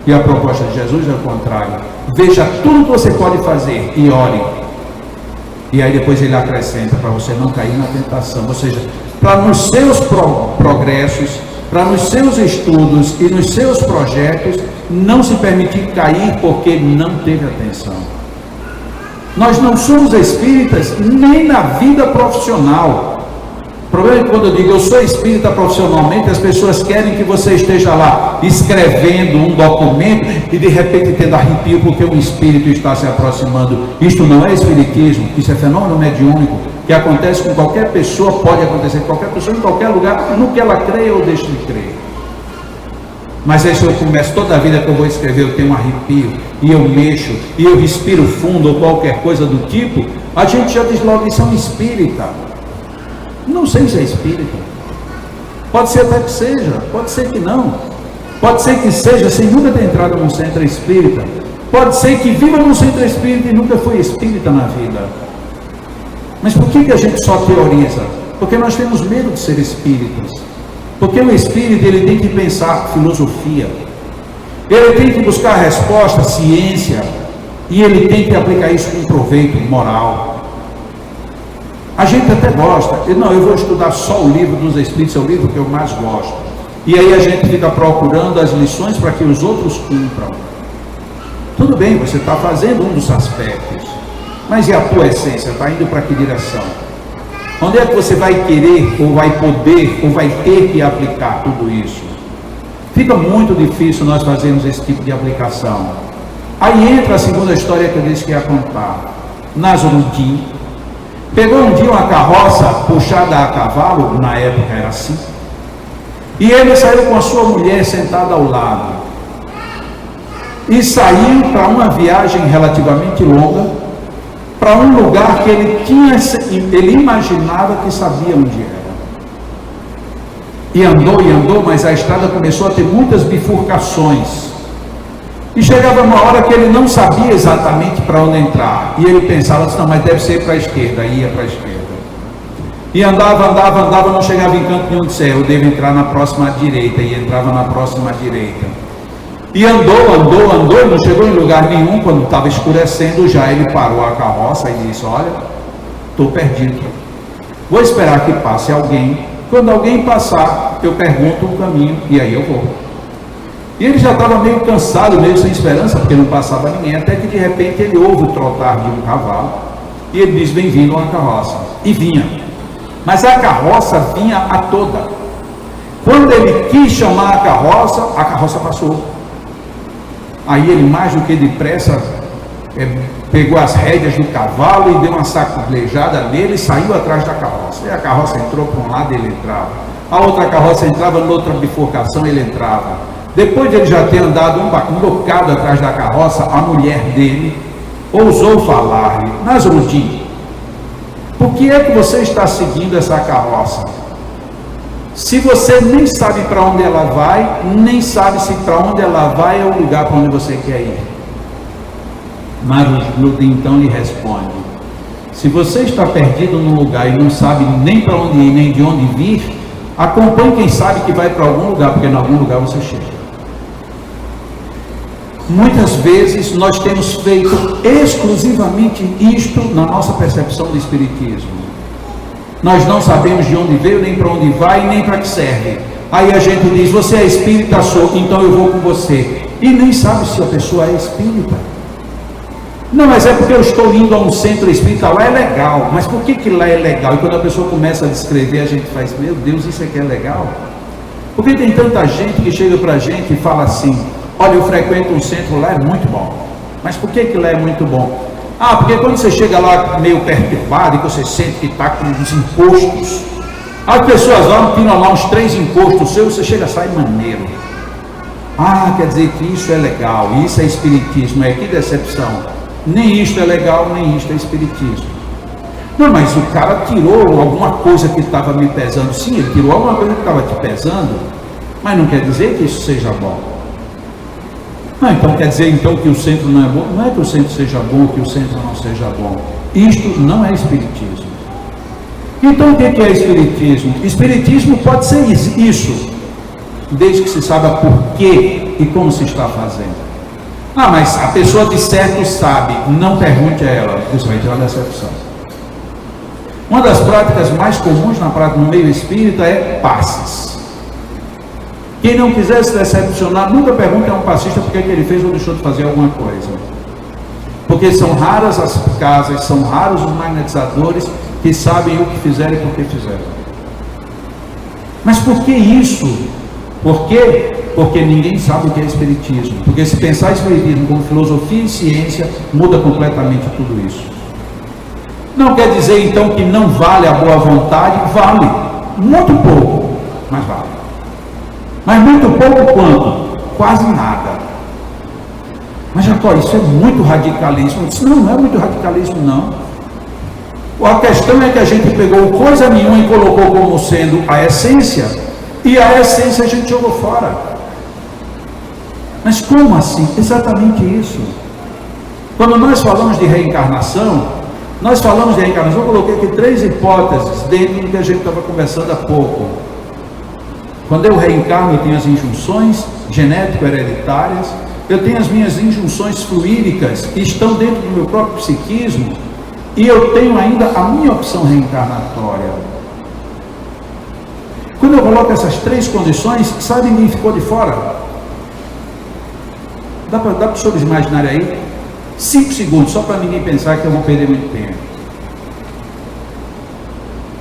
E a proposta de Jesus é o contrário. Veja tudo que você pode fazer e ore. E aí depois ele acrescenta para você não cair na tentação. Ou seja, para nos seus progressos, para nos seus estudos e nos seus projetos, não se permitir cair porque não teve atenção. Nós não somos espíritas nem na vida profissional. O problema é que quando eu digo eu sou espírita profissionalmente, as pessoas querem que você esteja lá escrevendo um documento e de repente tendo arrepio porque um espírito está se aproximando. Isto não é espiritismo, isso é fenômeno mediúnico que acontece com qualquer pessoa, pode acontecer com qualquer pessoa, em qualquer lugar, no que ela crê ou deixe de crer. Mas aí se eu começo toda a vida que eu vou escrever, eu tenho um arrepio, e eu mexo, e eu respiro fundo, ou qualquer coisa do tipo, a gente já diz logo, isso é um espírita. Não sei se é espírita. Pode ser até que seja, pode ser que não. Pode ser que seja sem nunca ter entrado num centro espírita. Pode ser que viva num centro espírita e nunca foi espírita na vida. Mas por que a gente só teoriza? Porque nós temos medo de ser espíritas. Porque o espírito, ele tem que pensar filosofia, ele tem que buscar resposta, ciência, e ele tem que aplicar isso com proveito moral. A gente até gosta, eu vou estudar só o livro dos Espíritos, é o livro que eu mais gosto, e aí a gente fica procurando as lições para que os outros cumpram. Tudo bem, você está fazendo um dos aspectos, mas e a tua essência, está indo para que direção? Onde é que você vai querer, ou vai poder, ou vai ter que aplicar tudo isso? Fica muito difícil nós fazermos esse tipo de aplicação. Aí entra a segunda história que eu disse que ia contar. Nasruddin pegou um dia uma carroça puxada a cavalo, na época era assim, e ele saiu com a sua mulher sentada ao lado. e saiu para uma viagem relativamente longa, para um lugar que ele imaginava que sabia onde era. E andou, mas a estrada começou a ter muitas bifurcações. E chegava uma hora que ele não sabia exatamente para onde entrar. E ele pensava assim, não, mas deve ser para a esquerda. E ia para a esquerda. E andava, não chegava em canto nenhum, disse, eu devo entrar na próxima direita. E entrava na próxima direita. E andou, e não chegou em lugar nenhum. Quando estava escurecendo já, ele parou a carroça e disse, olha, estou perdido. Vou esperar que passe alguém. Quando alguém passar, eu pergunto o caminho e aí eu vou. E ele já estava meio cansado, meio sem esperança, porque não passava ninguém, até que de repente ele ouve o trotar de um cavalo e ele diz, bem-vindo a uma carroça. E vinha. Mas a carroça vinha a toda. Quando ele quis chamar a carroça passou. Aí ele, mais do que depressa, pegou as rédeas do cavalo e deu uma sacolejada nele e saiu atrás da carroça. E a carroça entrou para um lado e ele entrava. A outra carroça entrava, noutra bifurcação ele entrava. Depois de ele já ter andado um bocado atrás da carroça, a mulher dele ousou falar-lhe, Nasrudim, por que é que você está seguindo essa carroça? Se você nem sabe para onde ela vai, nem sabe se para onde ela vai é o lugar para onde você quer ir. Nasrudim então lhe responde, se você está perdido num lugar e não sabe nem para onde ir, nem de onde vir, acompanhe quem sabe que vai para algum lugar, porque em algum lugar você chega. Muitas vezes nós temos feito exclusivamente isto na nossa percepção do Espiritismo. Nós não sabemos de onde veio, nem para onde vai, nem para que serve. Aí a gente diz, você é espírita, sou, então eu vou com você. E nem sabe se a pessoa é espírita. Não, mas é porque eu estou indo a um centro espírita, lá é legal. Mas por que lá é legal? E quando a pessoa começa a descrever, a gente faz, meu Deus, isso aqui é legal? Porque tem tanta gente que chega para a gente e fala assim, olha, eu frequento um centro lá, é muito bom. Mas por que lá é muito bom? Ah, porque quando você chega lá meio perturbado e você sente que está com os impostos, as pessoas lá tiram lá uns 3 impostos seus, você chega e sai maneiro. Ah, quer dizer que isso é legal, isso é espiritismo, que decepção. Nem isto é legal, nem isto é espiritismo. Não, mas o cara tirou alguma coisa que estava me pesando. Sim, ele tirou alguma coisa que estava te pesando, mas não quer dizer que isso seja bom. Não, então quer dizer então que o centro não é bom? Não é que o centro seja bom ou que o centro não seja bom. Isto não é espiritismo. Então o que é espiritismo? Espiritismo pode ser isso, desde que se saiba por que e como se está fazendo. Ah, mas a pessoa de certo sabe, não pergunte a ela, você vai ter uma decepção. Uma das práticas mais comuns no meio espírita é passes. Quem não quiser se decepcionar, nunca pergunte a um passista por que ele fez ou deixou de fazer alguma coisa. Porque são raras as casas, são raros os magnetizadores que sabem o que fizeram e por que fizeram. Mas por que isso? Por quê? Porque ninguém sabe o que é espiritismo. Porque se pensar espiritismo como filosofia e ciência, muda completamente tudo isso. Não quer dizer então que não vale a boa vontade, vale. Muito pouco, mas vale. Mas muito pouco quanto? Quase nada. Mas Jacó, isso é muito radicalismo. Eu disse, não é muito radicalismo não. A questão é que a gente pegou coisa nenhuma e colocou como sendo a essência, e a essência a gente jogou fora. Mas como assim? Exatamente isso. Quando nós falamos de reencarnação, eu coloquei aqui 3 hipóteses dentro do que a gente estava conversando há pouco. Quando eu reencarno, eu tenho as injunções genético-hereditárias, eu tenho as minhas injunções fluídicas que estão dentro do meu próprio psiquismo, e eu tenho ainda a minha opção reencarnatória. Quando eu coloco essas 3 condições, sabe quem ficou de fora? Dá para os senhores imaginarem aí? 5 segundos, só para ninguém pensar que eu vou perder muito tempo.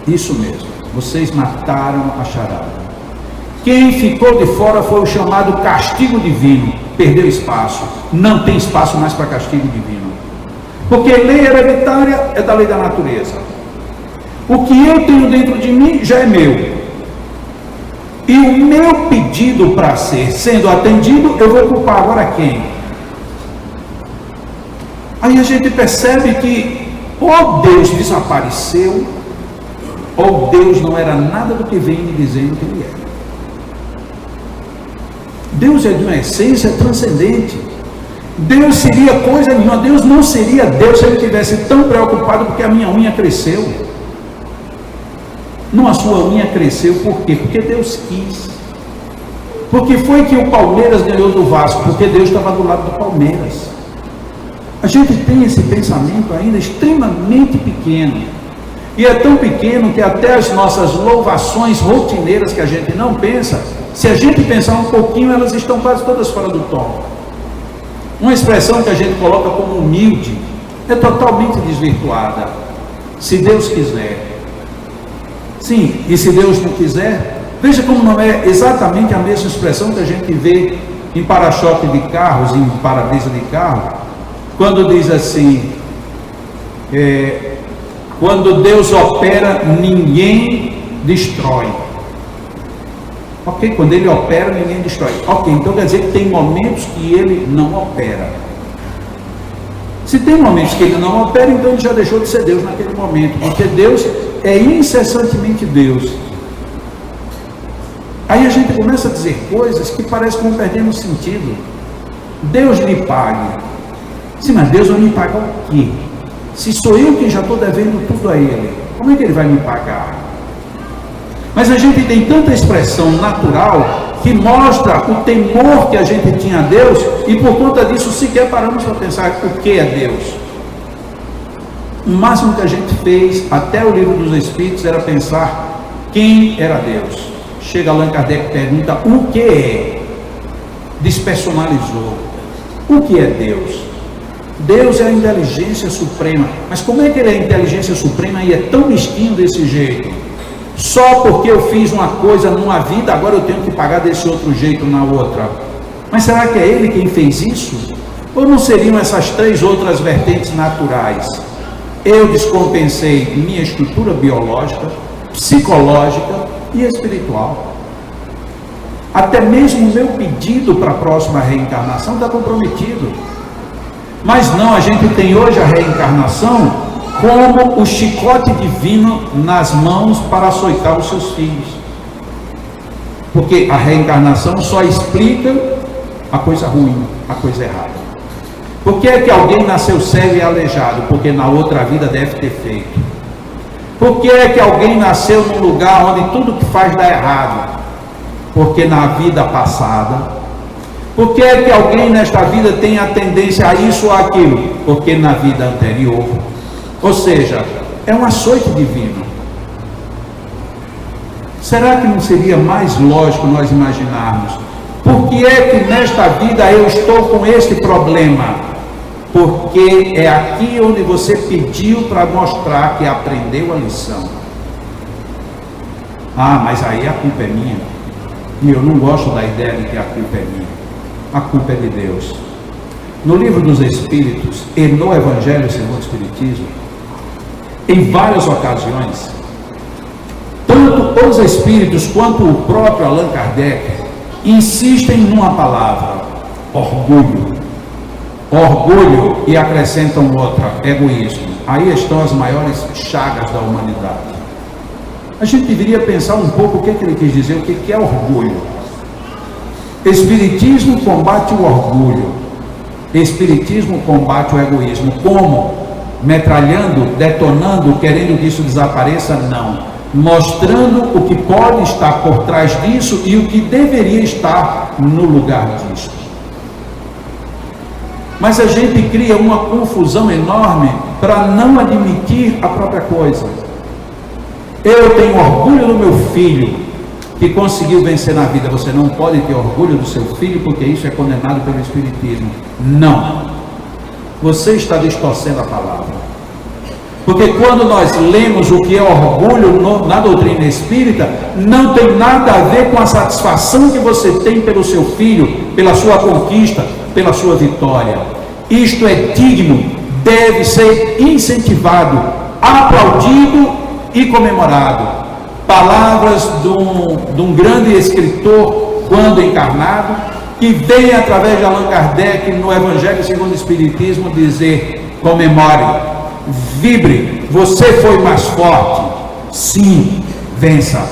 Isso mesmo, vocês mataram a charada. Quem ficou de fora foi o chamado castigo divino. Perdeu espaço. Não tem espaço mais para castigo divino. Porque lei hereditária é da lei da natureza. O que eu tenho dentro de mim já é meu. E o meu pedido para ser sendo atendido, eu vou culpar agora quem? Aí a gente percebe que ou Deus desapareceu, ou Deus não era nada do que vem me dizendo que Ele é. Deus é de uma essência transcendente. Deus seria coisa nenhuma. Deus não seria Deus se Ele estivesse tão preocupado porque a minha unha cresceu. Não, a sua unha cresceu por quê? Porque Deus quis. Porque foi que o Palmeiras ganhou do Vasco? Porque Deus estava do lado do Palmeiras. A gente tem esse pensamento ainda extremamente pequeno. E é tão pequeno que até as nossas louvações rotineiras que a gente não pensa, se a gente pensar um pouquinho, elas estão quase todas fora do tom. Uma expressão que a gente coloca como humilde é totalmente desvirtuada. Se Deus quiser. Sim, e se Deus não quiser, veja como não é exatamente a mesma expressão que a gente vê em para-choque de carros, em para-brisa de carro, quando diz assim, quando Deus opera, ninguém destrói. Ok, quando Ele opera, ninguém destrói. Ok, então quer dizer que tem momentos que Ele não opera. Se tem momentos que Ele não opera, então Ele já deixou de ser Deus naquele momento, porque Deus é incessantemente Deus. Aí a gente começa a dizer coisas que parecem que vão perdendo sentido. Deus lhe pague. Sim, mas Deus vai me pagar o quê? Se sou eu que já estou devendo tudo a Ele, como é que Ele vai me pagar? Mas a gente tem tanta expressão natural que mostra o temor que a gente tinha a Deus, e por conta disso sequer paramos para pensar o que é Deus. O máximo que a gente fez até o Livro dos Espíritos era pensar quem era Deus. Chega Allan Kardec e pergunta o que é? Despersonalizou. O que é Deus? Deus é a inteligência suprema. Mas como é que Ele é a inteligência suprema e é tão mesquinho desse jeito? Só porque eu fiz uma coisa numa vida, agora eu tenho que pagar desse outro jeito na outra. Mas será que é Ele quem fez isso? Ou não seriam essas três outras vertentes naturais? Eu descompensei minha estrutura biológica, psicológica e espiritual. Até mesmo o meu pedido para a próxima reencarnação está comprometido. Mas não, a gente tem hoje a reencarnação como o chicote divino nas mãos para açoitar os seus filhos. Porque a reencarnação só explica a coisa ruim, a coisa errada. Por que é que alguém nasceu cego e aleijado? Porque na outra vida deve ter feito. Por que é que alguém nasceu num lugar onde tudo que faz dá errado? Porque na vida passada. Por que é que alguém nesta vida tem a tendência a isso ou aquilo? Porque na vida anterior. Ou seja, é um açoite divino. Será que não seria mais lógico nós imaginarmos? Por que é que nesta vida eu estou com este problema? Porque é aqui onde você pediu para mostrar que aprendeu a lição. Ah, mas aí a culpa é minha. E eu não gosto da ideia de que a culpa é minha. A culpa é de Deus. No Livro dos Espíritos e no Evangelho segundo o Espiritismo, em várias ocasiões, tanto os Espíritos quanto o próprio Allan Kardec insistem numa palavra: orgulho. Orgulho, e acrescentam outra: egoísmo. Aí estão as maiores chagas da humanidade. A gente deveria pensar um pouco o que ele quis dizer, o que é orgulho. Espiritismo combate o orgulho. Espiritismo combate o egoísmo. Como? Metralhando, detonando, querendo que isso desapareça? Não. Mostrando o que pode estar por trás disso e o que deveria estar no lugar disso. Mas a gente cria uma confusão enorme para não admitir a própria coisa. Eu tenho orgulho do meu filho que conseguiu vencer na vida. Você não pode ter orgulho do seu filho porque isso é condenado pelo Espiritismo. Não. Você está distorcendo a palavra. Porque quando nós lemos o que é orgulho na doutrina espírita, não tem nada a ver com a satisfação que você tem pelo seu filho, pela sua conquista, pela sua vitória. Isto é digno, deve ser incentivado, aplaudido e comemorado. Palavras de um grande escritor, quando encarnado, que vem através de Allan Kardec no Evangelho segundo o Espiritismo dizer: comemore, vibre. Você foi mais forte. Sim, vença.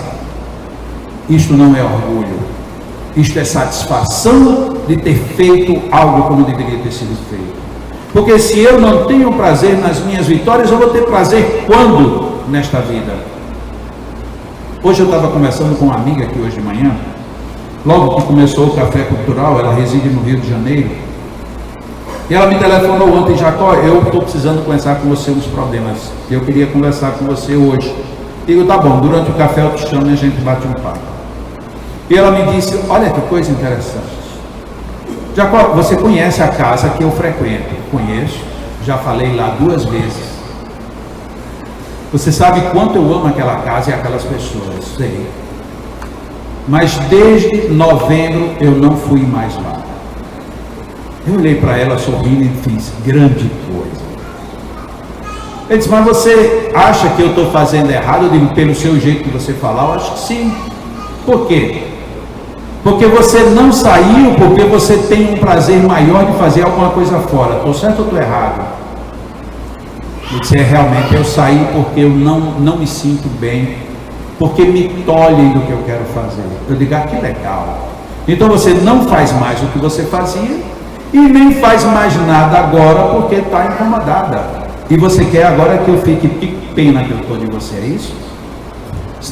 Isto não é orgulho. Isto é satisfação de ter feito algo como deveria ter sido feito. Porque se eu não tenho prazer nas minhas vitórias, eu vou ter prazer quando nesta vida? Hoje eu estava conversando com uma amiga aqui hoje de manhã. Logo que começou o Café Cultural, ela reside no Rio de Janeiro. E ela me telefonou ontem: Jacó, eu estou precisando conversar com você uns problemas. Eu queria conversar com você hoje. Digo, tá bom, durante o café eu te chamo e a gente bate um papo. E ela me disse: olha que coisa interessante. Jacó, você conhece a casa que eu frequento? Conheço, já falei lá 2 vezes. Você sabe quanto eu amo aquela casa e aquelas pessoas? Sei. Mas desde novembro eu não fui mais lá. Eu olhei para ela sorrindo e fiz: grande coisa. Ele disse: mas você acha que eu estou fazendo errado? Eu digo: pelo seu jeito que você falar, eu acho que sim. Por quê? Porque você não saiu porque você tem um prazer maior de fazer alguma coisa fora. Estou certo ou estou errado? Ele disse: realmente eu saí porque eu não me sinto bem, porque me tolhem do que eu quero fazer. Eu digo: ah, que legal. Então você não faz mais o que você fazia e nem faz mais nada agora porque está incomodada. E você quer agora que eu fique: que pena que eu estou de você, é isso?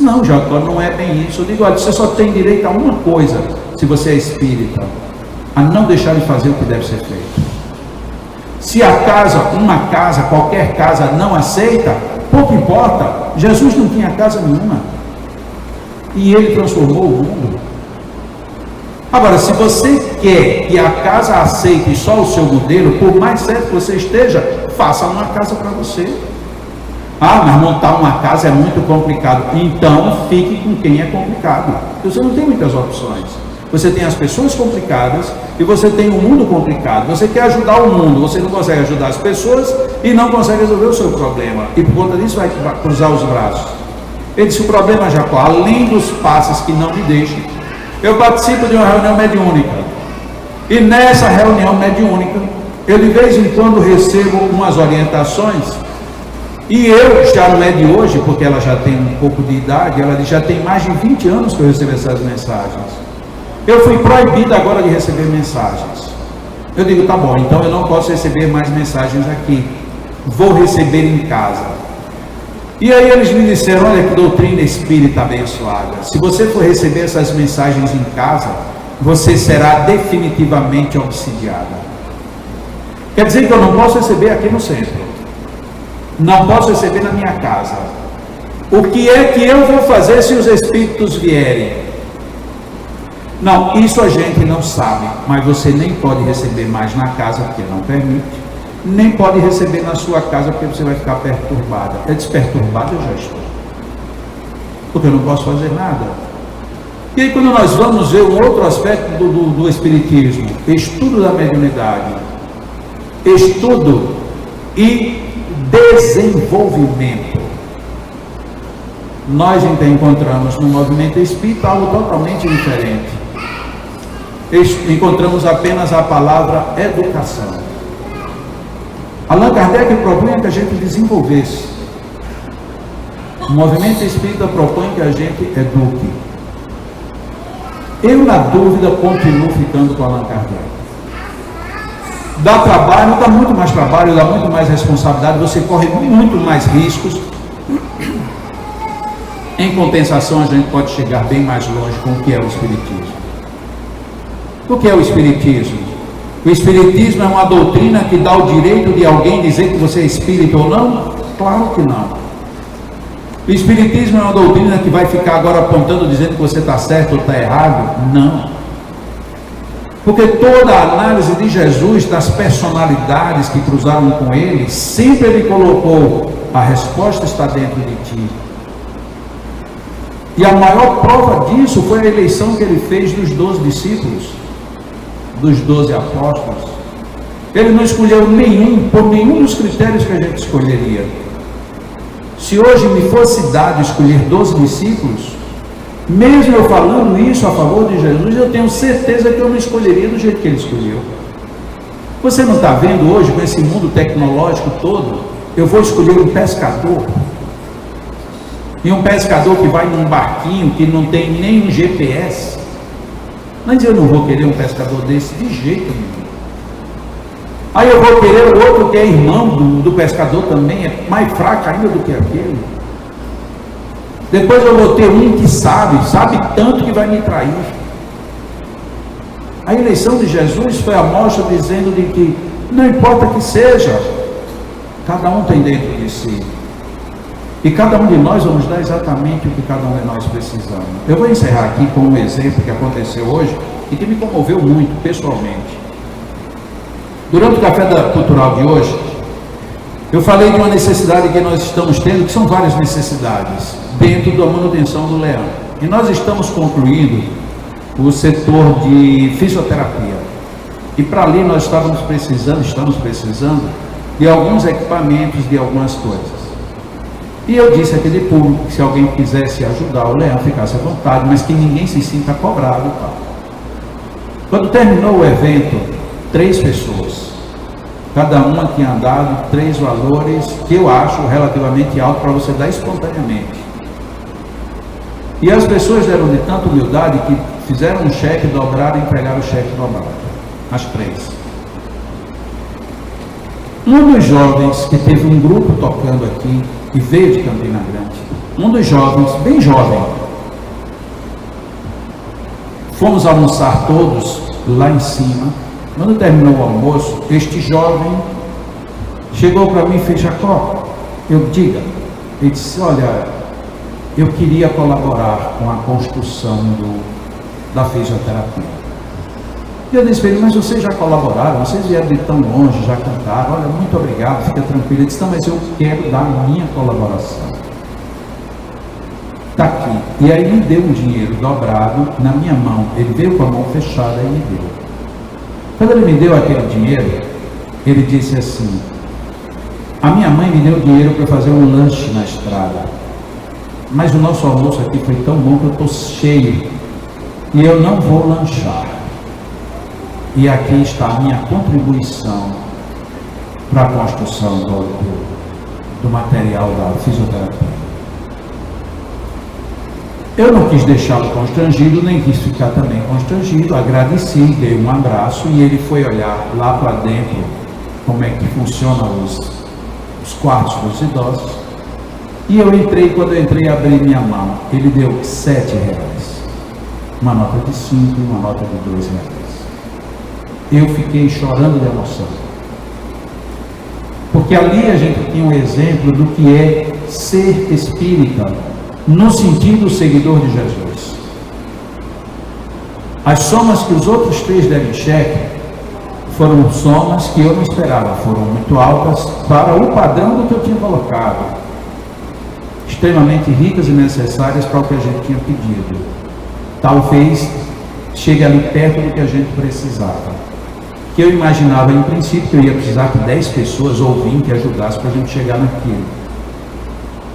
Não, Jacó, não é bem isso. Eu digo: olha, você só tem direito a uma coisa, se você é espírita: a não deixar de fazer o que deve ser feito. Se a casa, qualquer casa não aceita, pouco importa. Jesus não tinha casa nenhuma e ele transformou o mundo. Agora, se você quer que a casa aceite só o seu modelo, por mais certo que você esteja, faça uma casa para você. Ah, mas montar uma casa é muito complicado. Então fique com quem é complicado. Você não tem muitas opções. Você tem as pessoas complicadas e você tem o mundo complicado. Você quer ajudar o mundo, você não consegue ajudar as pessoas e não consegue resolver o seu problema. E por conta disso vai cruzar os braços. Ele disse: o problema, Jacó, além dos passes que não me deixam, eu participo de uma reunião mediúnica. E nessa reunião mediúnica, eu de vez em quando recebo umas orientações. E eu, já não é de hoje, porque ela já tem um pouco de idade, ela já tem mais de 20 anos que eu recebo essas mensagens. Eu fui proibido agora de receber mensagens. Eu digo: tá bom, então eu não posso receber mais mensagens aqui. Vou receber em casa. E aí eles me disseram: olha que doutrina espírita abençoada. Se você for receber essas mensagens em casa, você será definitivamente obsidiada. Quer dizer que eu não posso receber aqui no centro. Não posso receber na minha casa. O que é que eu vou fazer se os espíritos vierem? Não, isso a gente não sabe. Mas você nem pode receber mais na casa porque não permite, nem pode receber na sua casa porque você vai ficar perturbada. É desperturbada, eu já estou, porque eu não posso fazer nada. E aí, quando nós vamos ver um outro aspecto do espiritismo, estudo da mediunidade, estudo e desenvolvimento, nós então encontramos no movimento espírita algo totalmente diferente. Encontramos apenas a palavra educação. Allan Kardec propunha que a gente desenvolvesse. O movimento espírita propõe que a gente eduque. Eu, na dúvida, continuo ficando com Allan Kardec. Dá trabalho, dá muito mais trabalho, dá muito mais responsabilidade, você corre muito mais riscos. Em compensação, a gente pode chegar bem mais longe com o que é o Espiritismo. O que é o Espiritismo? O Espiritismo é uma doutrina que dá o direito de alguém dizer que você é espírita ou não? Claro que não. O Espiritismo é uma doutrina que vai ficar agora apontando, dizendo que você está certo ou está errado? Não. Porque toda a análise de Jesus, das personalidades que cruzaram com ele, sempre ele colocou: a resposta está dentro de ti. E a maior prova disso foi a eleição que ele fez dos 12 discípulos, dos 12 apóstolos. Ele não escolheu nenhum, por nenhum dos critérios que a gente escolheria. Se hoje me fosse dado escolher 12 discípulos, mesmo eu falando isso a favor de Jesus, eu tenho certeza que eu não escolheria do jeito que ele escolheu. Você não está vendo hoje, com esse mundo tecnológico todo, eu vou escolher um pescador, e um pescador que vai num barquinho que não tem nem um GPS, mas eu não vou querer um pescador desse de jeito nenhum. Aí eu vou querer o outro que é irmão do pescador também, é mais fraco ainda do que aquele. Depois eu vou ter um que sabe tanto que vai me trair. A eleição de Jesus foi a mostra dizendo de que não importa que seja, cada um tem dentro de si. E cada um de nós vamos dar exatamente o que cada um de nós precisamos. Eu vou encerrar aqui com um exemplo que aconteceu hoje e que me comoveu muito pessoalmente. Durante o café cultural de hoje, eu falei de uma necessidade que nós estamos tendo, que são várias necessidades, dentro da manutenção do leão. E nós estamos concluindo o setor de fisioterapia. E para ali nós estamos precisando de alguns equipamentos, de algumas coisas. E eu disse àquele público que se alguém quisesse ajudar o leão, ficasse à vontade, mas que ninguém se sinta cobrado. Tá? Quando terminou o evento, 3 pessoas, cada uma tinha dado 3 valores que eu acho relativamente alto para você dar espontaneamente. E as pessoas deram de tanta humildade que fizeram um cheque dobrado e entregaram o cheque dobrado. As 3. Um dos jovens que teve um grupo tocando aqui, e veio de Campina Grande, um dos jovens, bem jovem, fomos almoçar todos lá em cima. Quando terminou o almoço, este jovem chegou para mim e fez: Jacó, ele disse: olha, eu queria colaborar com a construção da fisioterapia. E eu disse para ele: mas vocês já colaboraram, vocês vieram de tão longe, já cantaram, olha, muito obrigado, fica tranquilo. Ele disse: não, mas eu quero dar a minha colaboração. Está aqui. E aí me deu um dinheiro dobrado na minha mão. Ele veio com a mão fechada e me deu. Quando ele me deu aquele dinheiro, ele disse assim: a minha mãe me deu dinheiro para fazer um lanche na estrada, mas o nosso almoço aqui foi tão bom que eu estou cheio e eu não vou lanchar. E aqui está a minha contribuição para a construção do material da fisioterapia. Eu não quis deixá-lo constrangido, nem quis ficar também constrangido. Agradeci, dei um abraço e ele foi olhar lá para dentro como é que funcionam os quartos dos idosos. E eu entrei, quando eu entrei, abri minha mão. Ele deu R$7. Uma nota de 5 e uma nota de R$2. Eu fiquei chorando de emoção. Porque ali a gente tinha um exemplo do que é ser espírita, no sentido seguidor de Jesus. As somas que os outros 3 deram em cheque foram somas que eu não esperava, foram muito altas para o padrão do que eu tinha colocado, extremamente ricas e necessárias para o que a gente tinha pedido. Talvez chegue ali perto do que a gente precisava. Que eu imaginava em princípio que eu ia precisar de 10 pessoas ou 20 ajudassem para a gente chegar naquilo.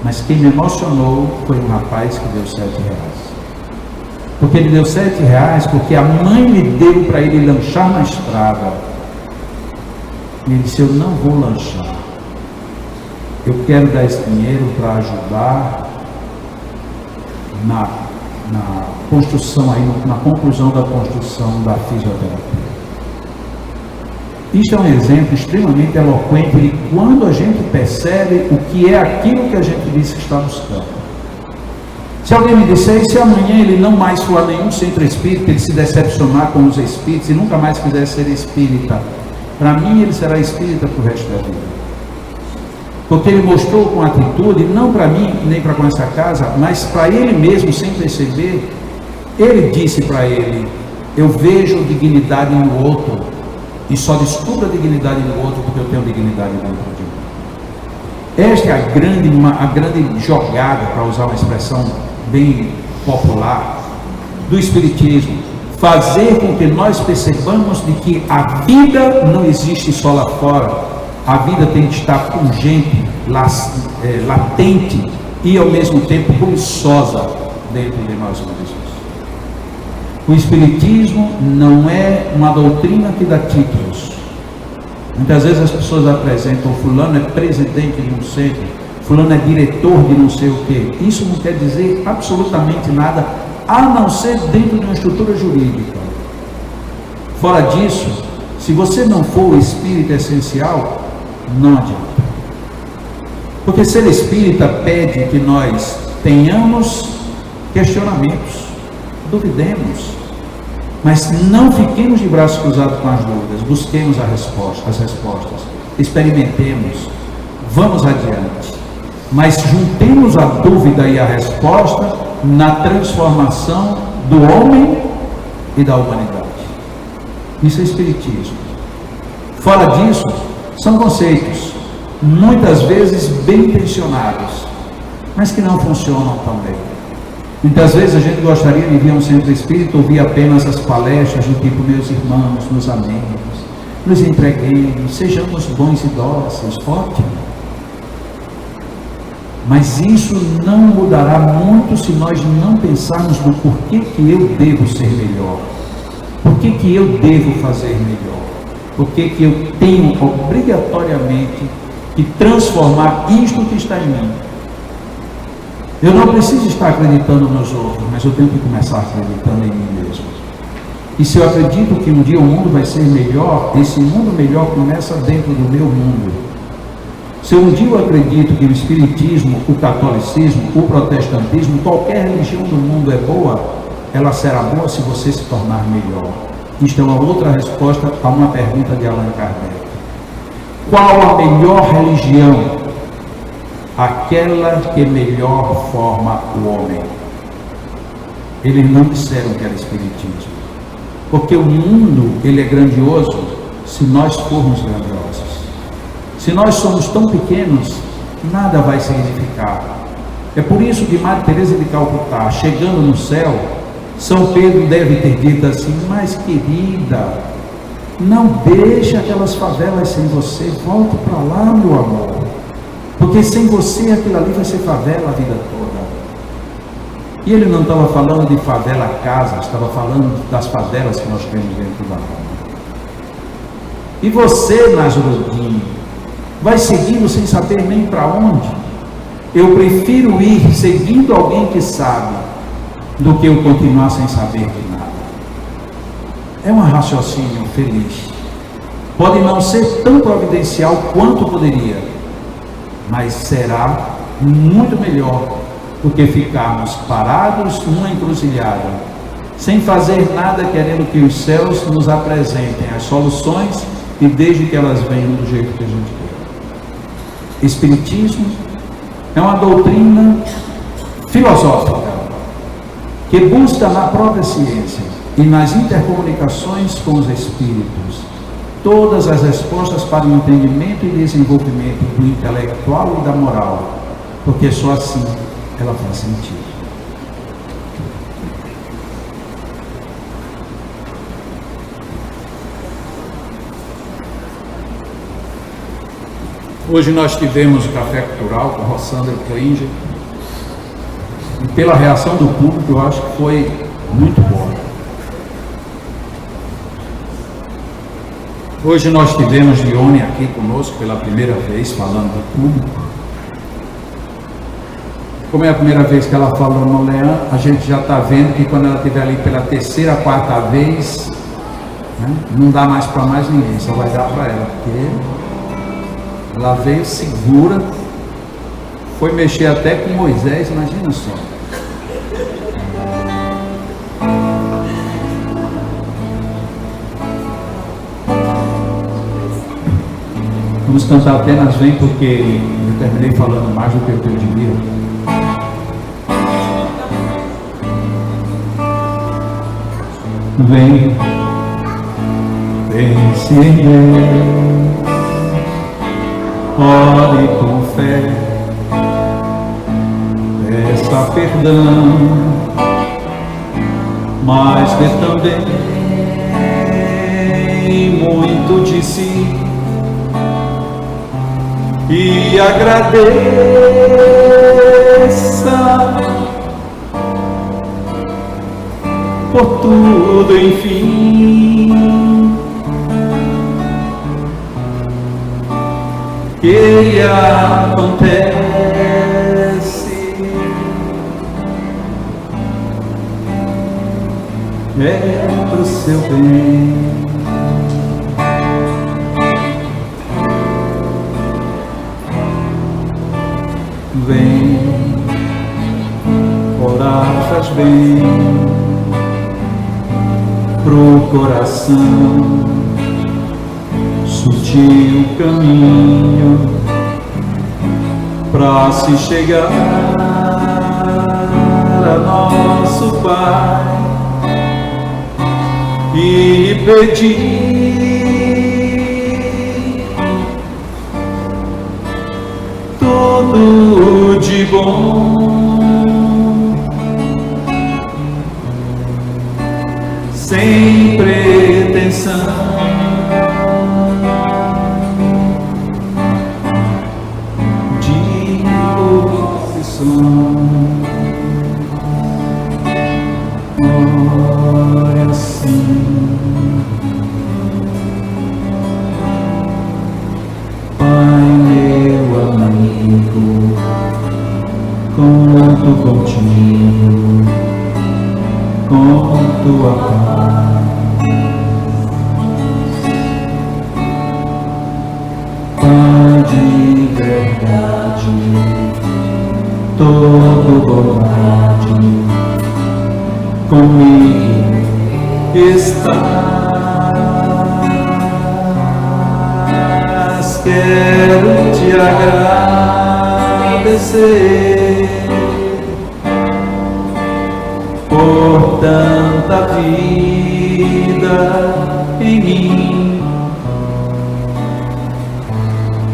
Mas quem me emocionou foi um rapaz que deu R$7. Porque ele deu R$7 porque a mãe me deu para ele lanchar na estrada. E ele disse: eu não vou lanchar. Eu quero dar esse dinheiro para ajudar na construção, na conclusão da construção da fisioterapia. Isto é um exemplo extremamente eloquente de quando a gente percebe o que é aquilo que a gente disse que está buscando. Se alguém me disser: e se amanhã ele não mais for a nenhum centro espírita, ele se decepcionar com os espíritos e nunca mais quiser ser espírita, para mim ele será espírita para o resto da vida. Porque ele mostrou com atitude, não para mim, nem para com essa casa, mas para ele mesmo, sem perceber. Ele disse para ele: eu vejo dignidade no outro, e só descubro a dignidade no outro porque eu tenho dignidade dentro de mim. Esta é a grande jogada, para usar uma expressão bem popular, do Espiritismo. Fazer com que nós percebamos de que a vida não existe só lá fora. A vida tem que estar pungente, latente e ao mesmo tempo buliçosa dentro de nós mesmos. O Espiritismo não é uma doutrina que dá títulos. Muitas vezes as pessoas apresentam: fulano é presidente de um centro, fulano é diretor de não sei o quê. Isso não quer dizer absolutamente nada, a não ser dentro de uma estrutura jurídica. Fora disso, se você não for o espírita essencial, não adianta. Porque ser espírita pede que nós tenhamos questionamentos, duvidemos, mas não fiquemos de braços cruzados com as dúvidas, busquemos as respostas, experimentemos, vamos adiante, mas juntemos a dúvida e a resposta na transformação do homem e da humanidade. Isso é espiritismo. Fora disso, são conceitos muitas vezes bem intencionados, mas que não funcionam tão bem. Muitas vezes a gente gostaria de vir a um centro espírita, ouvir apenas as palestras do tipo: meus irmãos, meus amigos, nos entreguemos, sejamos bons e dóceis. Ótimo. Mas isso não mudará muito se nós não pensarmos no porquê que eu devo ser melhor, porquê que eu devo fazer melhor, porquê que eu tenho obrigatoriamente que transformar isto que está em mim. Eu não preciso estar acreditando nos outros, mas eu tenho que começar acreditando em mim mesmo. E se eu acredito que um dia o mundo vai ser melhor, esse mundo melhor começa dentro do meu mundo. Se um dia eu acredito que o espiritismo, o catolicismo, o protestantismo, qualquer religião do mundo é boa, ela será boa se você se tornar melhor. Isto é uma outra resposta a uma pergunta de Allan Kardec. Qual a melhor religião? Aquela que melhor forma o homem. Eles não disseram que era espiritismo, porque o mundo ele é grandioso se nós formos grandiosos. Se nós somos tão pequenos, nada vai significar. É por isso que Madre Teresa de Calcutá, chegando no céu, São Pedro deve ter dito assim: mas querida, não deixe aquelas favelas sem você, volte para lá, meu amor, porque sem você aquilo ali vai ser favela a vida toda. E ele não estava falando de favela casa, estava falando das favelas que nós temos dentro da Roma. E você, Nasrudin, vai seguindo sem saber nem para onde? Eu prefiro ir seguindo alguém que sabe, do que eu continuar sem saber de nada. É um raciocínio feliz. Pode não ser tão providencial quanto poderia, mas será muito melhor do que ficarmos parados numa encruzilhada, sem fazer nada, querendo que os céus nos apresentem as soluções, e desde que elas venham do jeito que a gente quer. Espiritismo é uma doutrina filosófica que busca na própria ciência e nas intercomunicações com os espíritos todas as respostas para o entendimento e desenvolvimento do intelectual e da moral, porque só assim ela faz sentido. Hoje nós tivemos o café cultural com Rossandra Klinger, e pela reação do público eu acho que foi muito bom. Hoje nós tivemos Dione aqui conosco pela primeira vez, falando do público. Como é a primeira vez que ela falou no Leão, a gente já está vendo que quando ela estiver ali pela terceira, quarta vez, né, não dá mais para mais ninguém, só vai dar para ela, porque ela veio segura, foi mexer até com Moisés, imagina só. Vamos cantar Apenas Vem, porque eu terminei falando mais do que eu devia. Vem, pense em Deus, ore com fé, peça perdão, mas dê também muito de si e agradeça por tudo, enfim. acontece é pro seu bem. Vem, orar faz bem pro coração, sutil caminho pra se chegar a nosso Pai e lhe pedir tudo de bom, sem pretensão de posição. Ora sim, Pai meu amigo, conto contigo, com tua paz. Pai de verdade, todo bondade, comigo estás. Quero te agradecer por tanta vida em mim,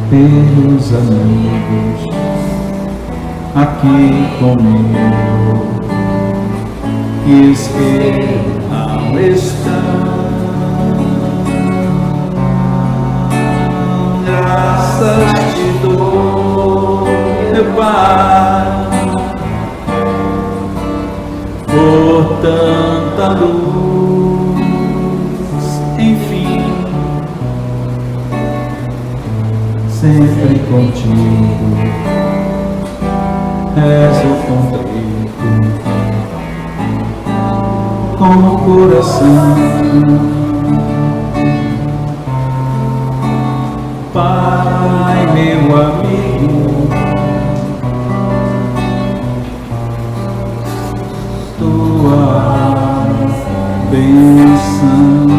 pelos amigos aqui comigo que esperam estão. Graças te dou, meu Pai, por tanta luz, enfim, sempre contigo, és o contrito, com o coração. Pai, meu amigo, tua bênção.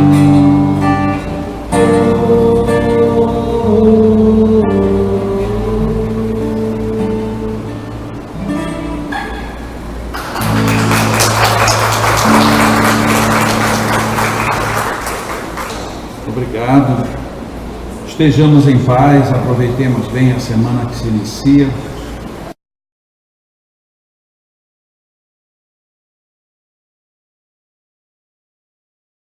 Obrigado. Estejamos em paz, aproveitemos bem a semana que se inicia.